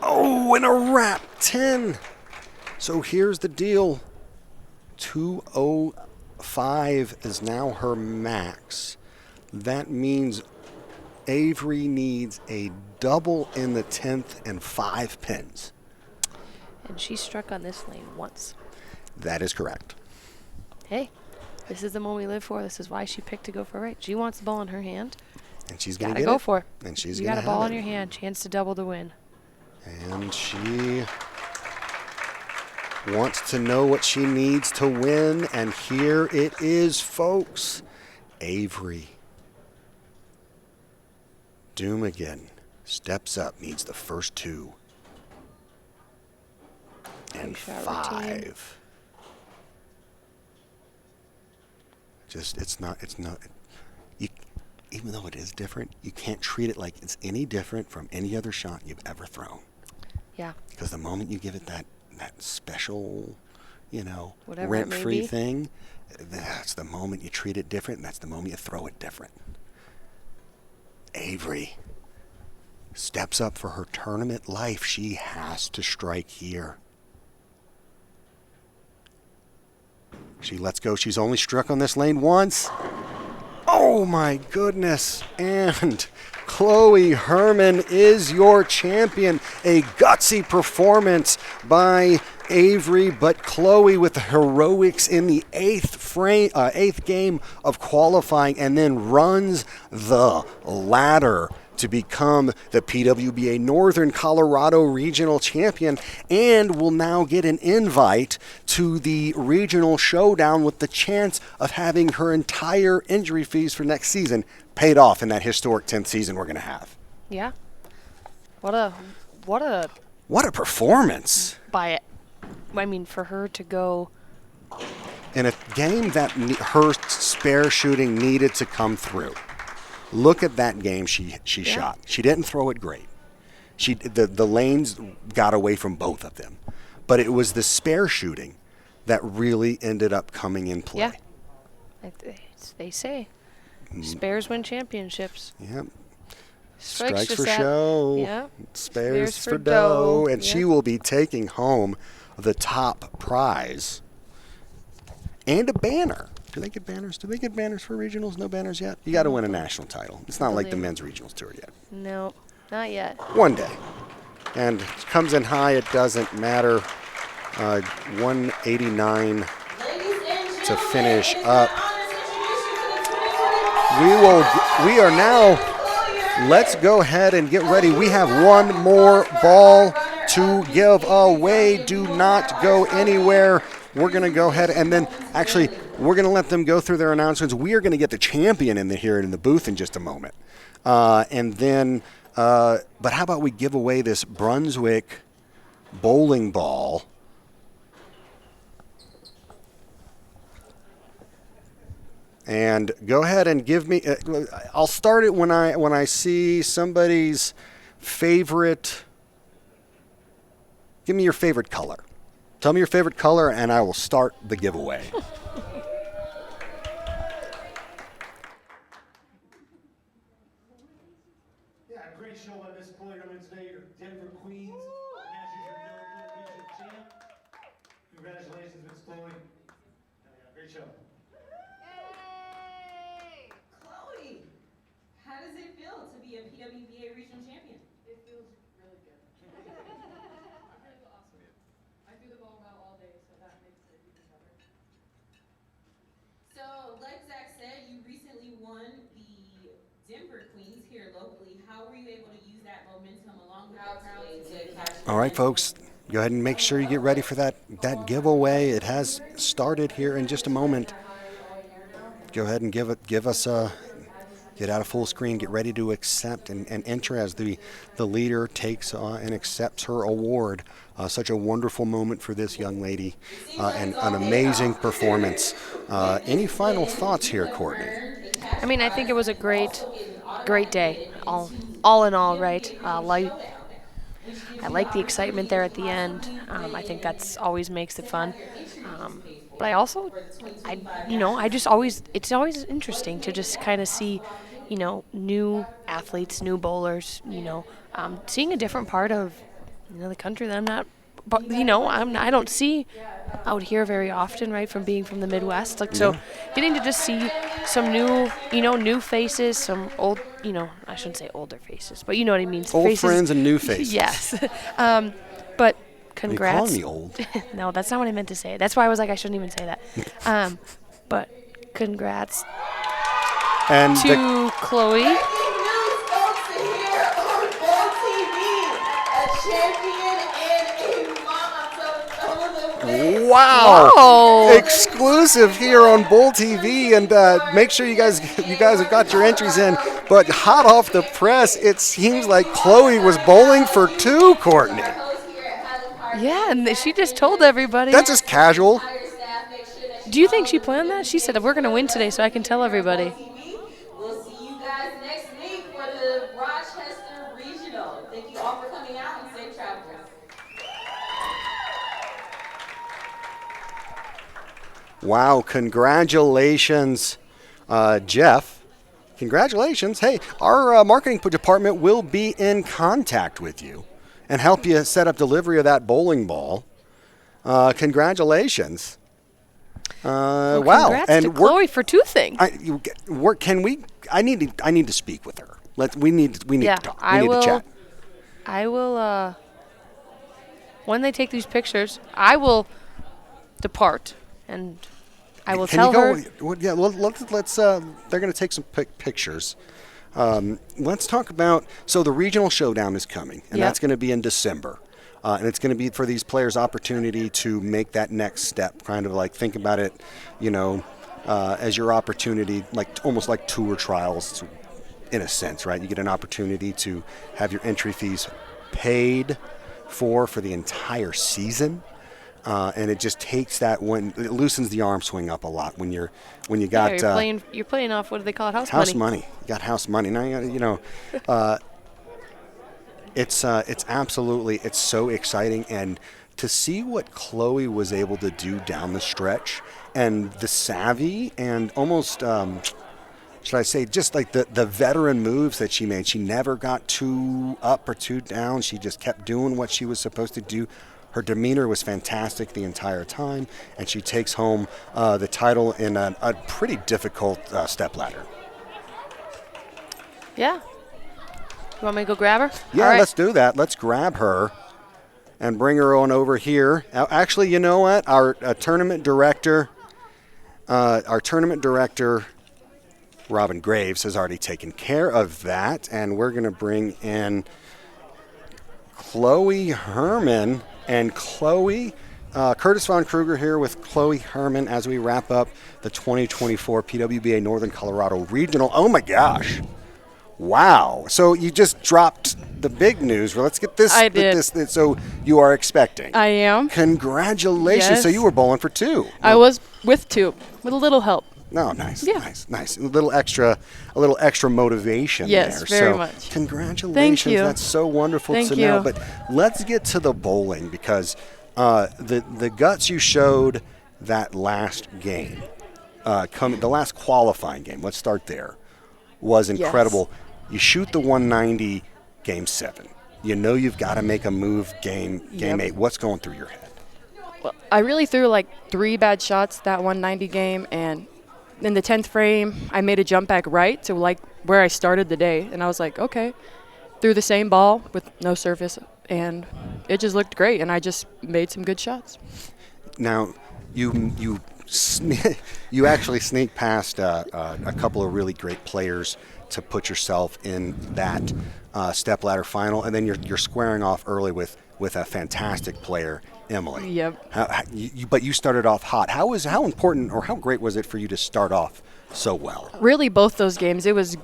Speaker 4: Oh, and a wrap 10. So here's the deal. 205 is now her max. That means Avery needs a double in the 10th and 5 pins.
Speaker 3: And she struck on this lane once.
Speaker 4: That is correct.
Speaker 3: Hey, this is the one we live for. This is why she picked to go for right. She wants the ball in her hand.
Speaker 4: And she's going to
Speaker 3: Gotta
Speaker 4: get
Speaker 3: go
Speaker 4: it.
Speaker 3: for it.
Speaker 4: And she's
Speaker 3: you
Speaker 4: going to
Speaker 3: got a ball in your hand. Chance to double the win.
Speaker 4: And she wants to know what she needs to win. And here it is, folks. Avery Dumigan steps up, needs the first 2. And 5. Just, it's not, even though it is different, you can't treat it like it's any different from any other shot you've ever thrown.
Speaker 3: Yeah.
Speaker 4: Because the moment you give it that special,
Speaker 3: whatever
Speaker 4: rent-free thing, that's the moment you treat it different, and that's the moment you throw it different. Avery steps up for her tournament life. She has to strike here. She lets go. She's only struck on this lane once. Oh my goodness. And Chloe Herman is your champion. A gutsy performance by Avery, but Chloe with the heroics in the eighth game of qualifying, and then runs the ladder to become the PWBA Northern Colorado Regional Champion, and will now get an invite to the regional showdown with the chance of having her entire injury fees for next season paid off in that historic 10th season we're going to have.
Speaker 3: Yeah. What a
Speaker 4: performance.
Speaker 3: For her to go
Speaker 4: in a game that her spare shooting needed to come through. Look at that game she shot. She didn't throw it great. The lanes got away from both of them. But it was the spare shooting that really ended up coming in play.
Speaker 3: Yeah. They say spares win championships.
Speaker 4: Yep.
Speaker 3: Strikes
Speaker 4: for show.
Speaker 3: Yeah.
Speaker 4: Spares for dough. And she will be taking home the top prize and a banner. Do they get banners? Do they get banners for regionals? No banners yet? You got to win a national title. It's not like the men's regionals tour yet.
Speaker 3: No, not yet.
Speaker 4: One day. And it comes in high. It doesn't matter. 189 to finish up. We are now, let's go ahead and get ready. We have one more ball to give away. Do not go anywhere. We're going to go ahead and then actually we're going to let them go through their announcements. We are going to get the champion here in the booth in just a moment. And then, but how about we give away this Brunswick bowling ball? And go ahead and give me, I'll start it when I see somebody's favorite. Give me your favorite color. Tell me your favorite color, and I will start the giveaway.
Speaker 7: Yeah, great show by Miss Chloe Herman today, your Denver Queens, National Region Champ. Congratulations, Miss Chloe. Great show.
Speaker 8: Yay! Chloe, how does it feel to be a PWBA regional champion?
Speaker 9: It feels really good. I feel awesome. I do the ball about all day, so that makes it even better.
Speaker 8: So, like Zach said, you recently won the Denver Queens here locally. How were you able to use that momentum along with the crowd to catch?
Speaker 4: All right, folks, go ahead and make sure you get ready for that giveaway. It has started here in just a moment. Go ahead and give us Get out of full screen. Get ready to accept and enter as the leader takes and accepts her award. Such a wonderful moment for this young lady and an amazing performance. Any final thoughts here, Courtney?
Speaker 3: I mean, I think it was a great day. All in all, right? I like the excitement there at the end. I think that's always makes it fun. But I also, it's always interesting to just kind of see, new athletes, new bowlers, seeing a different part of, the country that I'm not, but, I don't see out here very often, right, from being from the Midwest. So getting to just see some new faces, some old, I shouldn't say older faces, but you know what I mean.
Speaker 4: Old
Speaker 3: faces.
Speaker 4: Friends and new faces.
Speaker 3: Yes. But congrats.
Speaker 4: Are you calling me old?
Speaker 3: No, that's not what I meant to say. That's why I was like, I shouldn't even say that. But congrats
Speaker 4: and
Speaker 3: to Chloe.
Speaker 4: Wow.
Speaker 3: Whoa.
Speaker 4: Exclusive here on Bull TV, and make sure you guys have got your entries in. But hot off the press, it seems like Chloe was bowling for 2, Courtney.
Speaker 3: Yeah, and she just told everybody.
Speaker 4: That's just casual.
Speaker 3: Do you think she planned that? She said, we're going to win today, so I can tell everybody.
Speaker 8: We'll see you guys next week for the Rochester Regional. Thank you all for coming out and safe travels.
Speaker 4: Wow, congratulations, Jeff. Congratulations. Hey, our marketing department will be in contact with you and help you set up delivery of that bowling ball. Congratulations.
Speaker 3: Well,
Speaker 4: wow.
Speaker 3: Congrats
Speaker 4: and
Speaker 3: to Chloe for 2 things.
Speaker 4: I need to speak with her. We need to talk. We need to chat.
Speaker 3: I will when they take these pictures, I will depart and I will tell her.
Speaker 4: Yeah, let's they're going to take some pictures. Let's talk about, so the regional showdown is coming, and that's going to be in December. And it's going to be for these players' opportunity to make that next step, kind of like think about it, as your opportunity, like almost like tour trials in a sense, right? You get an opportunity to have your entry fees paid for the entire season. And it just takes that it loosens the arm swing up a lot when you got
Speaker 3: you're playing off, what do they call it,
Speaker 4: house money. You got house money. Now it's absolutely, it's so exciting, and to see what Chloe was able to do down the stretch, and the savvy and almost should I say just like the veteran moves that she made. She never got too up or too down. She just kept doing what she was supposed to do. Her demeanor was fantastic the entire time, and she takes home the title in a pretty difficult step ladder.
Speaker 3: Yeah. You want me to go grab her?
Speaker 4: Yeah,
Speaker 3: all right.
Speaker 4: Let's do that. Let's grab her and bring her on over here. Actually, you know what? Our tournament director, Robin Graves, has already taken care of that, and we're going to bring in Chloe Herman. And Chloe, Curtis Von Kruger here with Chloe Herman as we wrap up the 2024 PWBA Northern Colorado Regional. Oh my gosh. Wow. So you just dropped the big news. Well, let's get this.
Speaker 10: I did.
Speaker 4: So you are expecting.
Speaker 10: I am.
Speaker 4: Congratulations.
Speaker 10: Yes.
Speaker 4: So you were bowling for 2.
Speaker 10: I was with 2, with a little help.
Speaker 4: No, nice,
Speaker 10: Yeah.
Speaker 4: nice. A little extra motivation there.
Speaker 10: Yes, very much.
Speaker 4: Congratulations.
Speaker 10: Thank you.
Speaker 4: That's so wonderful
Speaker 10: Thank
Speaker 4: to
Speaker 10: you.
Speaker 4: know. But let's get to the bowling, because the guts you showed that last game, the last qualifying game, let's start there, was incredible. Yes. You shoot the 190 game 7. You know you've got to make a move game 8. What's going through your head?
Speaker 10: Well, I really threw like 3 bad shots that 190 game, and in the 10th frame, I made a jump back right to like where I started the day, and I was like, okay. Threw the same ball with no surface, and it just looked great, and I just made some good shots.
Speaker 4: Now, you actually sneak past a couple of really great players to put yourself in that stepladder final, and then you're squaring off early with a fantastic player, Emily.
Speaker 10: Yep.
Speaker 4: But you started off hot. How important or how great was it for you to start off so well?
Speaker 10: Really, both those games, it was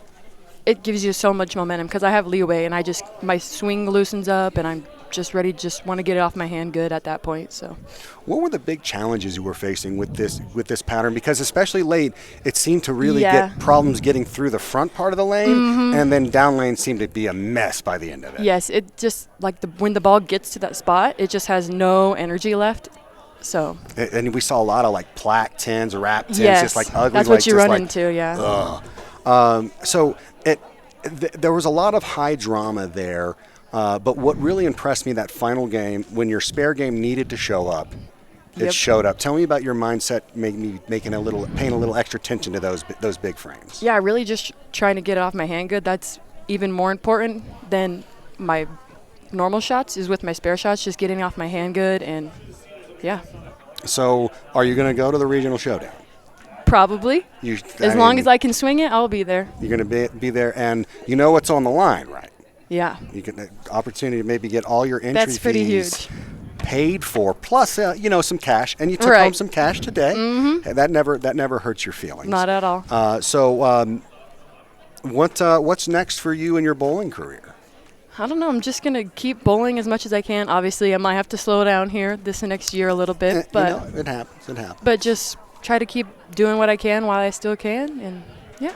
Speaker 10: it gives you so much momentum because I have leeway and my swing loosens up and I'm just ready, just want to get it off my hand good at that point. So,
Speaker 4: what were the big challenges you were facing with this pattern? Because especially late, it seemed to really get problems getting through the front part of the lane, and then down lane seemed to be a mess by the end of it.
Speaker 10: Yes, it just like when the ball gets to that spot, it just has no energy left. So,
Speaker 4: and we saw a lot of like plaque tins or wrap tins,
Speaker 10: yes,
Speaker 4: just like ugly.
Speaker 10: That's
Speaker 4: like,
Speaker 10: what you run into, yeah.
Speaker 4: So there was a lot of high drama there. But what really impressed me that final game, when your spare game needed to show up, it showed up. Tell me about your mindset, paying a little extra attention to those big frames.
Speaker 10: Yeah, really just trying to get it off my hand good. That's even more important than my normal shots. Is with my spare shots, just getting off my hand good, and yeah.
Speaker 4: So, are you going to go to the regional showdown?
Speaker 10: Probably. As long as I can swing it, I'll be there.
Speaker 4: You're going to be there, and you know what's on the line, right? Yeah. You get the opportunity to maybe get all your entry
Speaker 10: That's pretty
Speaker 4: fees
Speaker 10: huge.
Speaker 4: Paid for, plus some cash, and you took home some cash today. Mm-hmm. That never hurts your feelings.
Speaker 10: Not at all.
Speaker 4: What's next for you in your bowling career?
Speaker 10: I don't know. I'm just gonna keep bowling as much as I can. Obviously, I might have to slow down here this next year a little bit, but
Speaker 4: it happens. It happens.
Speaker 10: But just try to keep doing what I can while I still can, and yeah.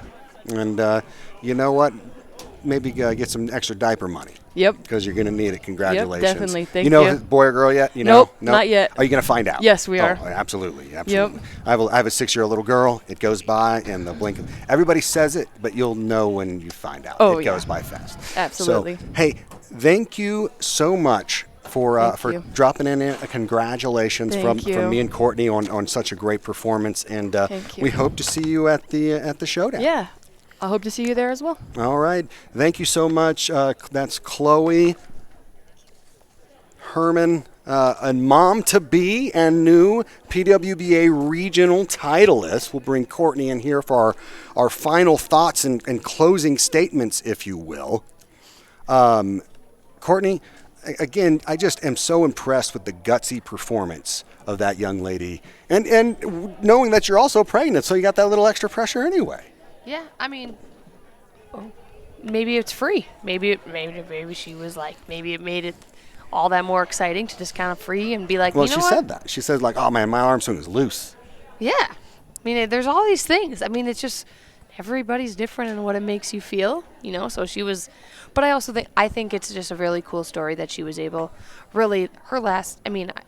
Speaker 4: And you know what? Maybe get some extra diaper money.
Speaker 10: Yep.
Speaker 4: Because you're going to need it. Congratulations.
Speaker 10: Yep, definitely. Thank you.
Speaker 4: You know boy or girl yet?
Speaker 10: Nope, not yet.
Speaker 4: Are you going to find out?
Speaker 10: Yes, we are.
Speaker 4: Oh, absolutely.
Speaker 10: Yep.
Speaker 4: I have a 6-year-old little girl. It goes by in the blink of. Everybody says it, but you'll know when you find out.
Speaker 10: Oh,
Speaker 4: it goes by fast.
Speaker 10: Absolutely.
Speaker 4: So, hey, thank you so much for dropping in a congratulations from me and Courtney on such a great performance, and we hope to see you at the showdown.
Speaker 10: Yeah. I hope to see you there as well.
Speaker 4: All right. Thank you so much. That's Chloe Herman, a mom-to-be and new PWBA regional titleist. We'll bring Courtney in here for our final thoughts and closing statements, if you will. Courtney, again, I just am so impressed with the gutsy performance of that young lady. And knowing that you're also pregnant, so you got that little extra pressure anyway.
Speaker 3: Yeah, I mean, maybe it's free. Maybe she was like, maybe it made it all that more exciting to just kind of free and be like,
Speaker 4: well,
Speaker 3: you know
Speaker 4: she said that. She said like, oh man, my arm swing is loose.
Speaker 3: Yeah, I mean, there's all these things. I mean, it's just everybody's different in what it makes you feel, So she was, but I also think it's just a really cool story that she was able, really her last. I mean, I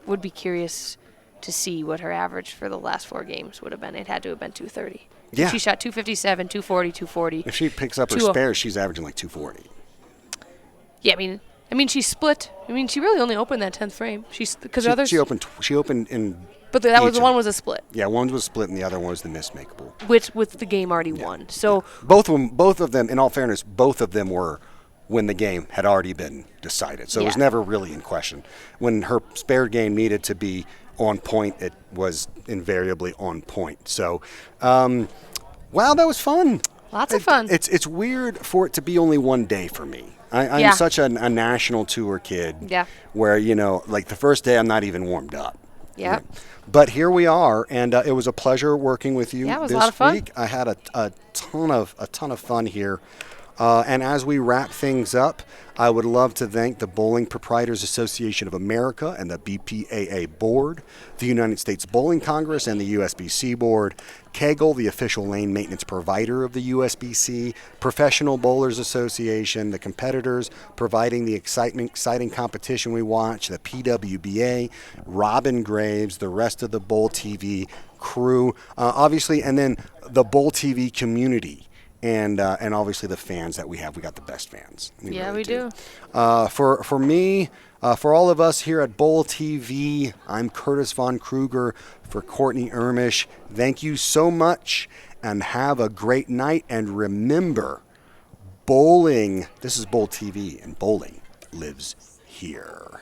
Speaker 3: would be curious to see what her average for the last 4 games would have been. It had to have been 230.
Speaker 4: Yeah.
Speaker 3: She shot 257, 240, 240.
Speaker 4: If she picks up her spares, she's averaging like 240.
Speaker 3: Yeah, I mean, she split. I mean, she really only opened that 10th frame. She opened in. But that was one was a split.
Speaker 4: Yeah, one was split and the other one was the mismakeable.
Speaker 3: Which with the game already won. So
Speaker 4: both of them. In all fairness, both of them were when the game had already been decided. So it was never really in question. When her spare game needed to be on point, it was invariably on point. So, wow, that was fun.
Speaker 3: Lots of fun.
Speaker 4: It's weird for it to be only one day for me. I'm such a national tour kid.
Speaker 3: Yeah.
Speaker 4: Where like the first day I'm not even warmed up.
Speaker 3: Yeah.
Speaker 4: But here we are, and it was a pleasure working with you
Speaker 3: it was
Speaker 4: this
Speaker 3: a lot of fun.
Speaker 4: week. I had a ton of fun here. And as we wrap things up, I would love to thank the Bowling Proprietors Association of America and the BPAA Board, the United States Bowling Congress and the USBC Board, Kegel, the official lane maintenance provider of the USBC, Professional Bowlers Association, the competitors providing the exciting competition we watch, the PWBA, Robin Graves, the rest of the Bowl TV crew, obviously, and then the Bowl TV community. And obviously the fans that we have. We got the best fans. We really
Speaker 3: do.
Speaker 4: For me, for all of us here at Bowl TV, I'm Curtis Von Kruger. For Courtney Ermish, thank you so much, and have a great night. And remember, bowling, this is Bowl TV, and bowling lives here.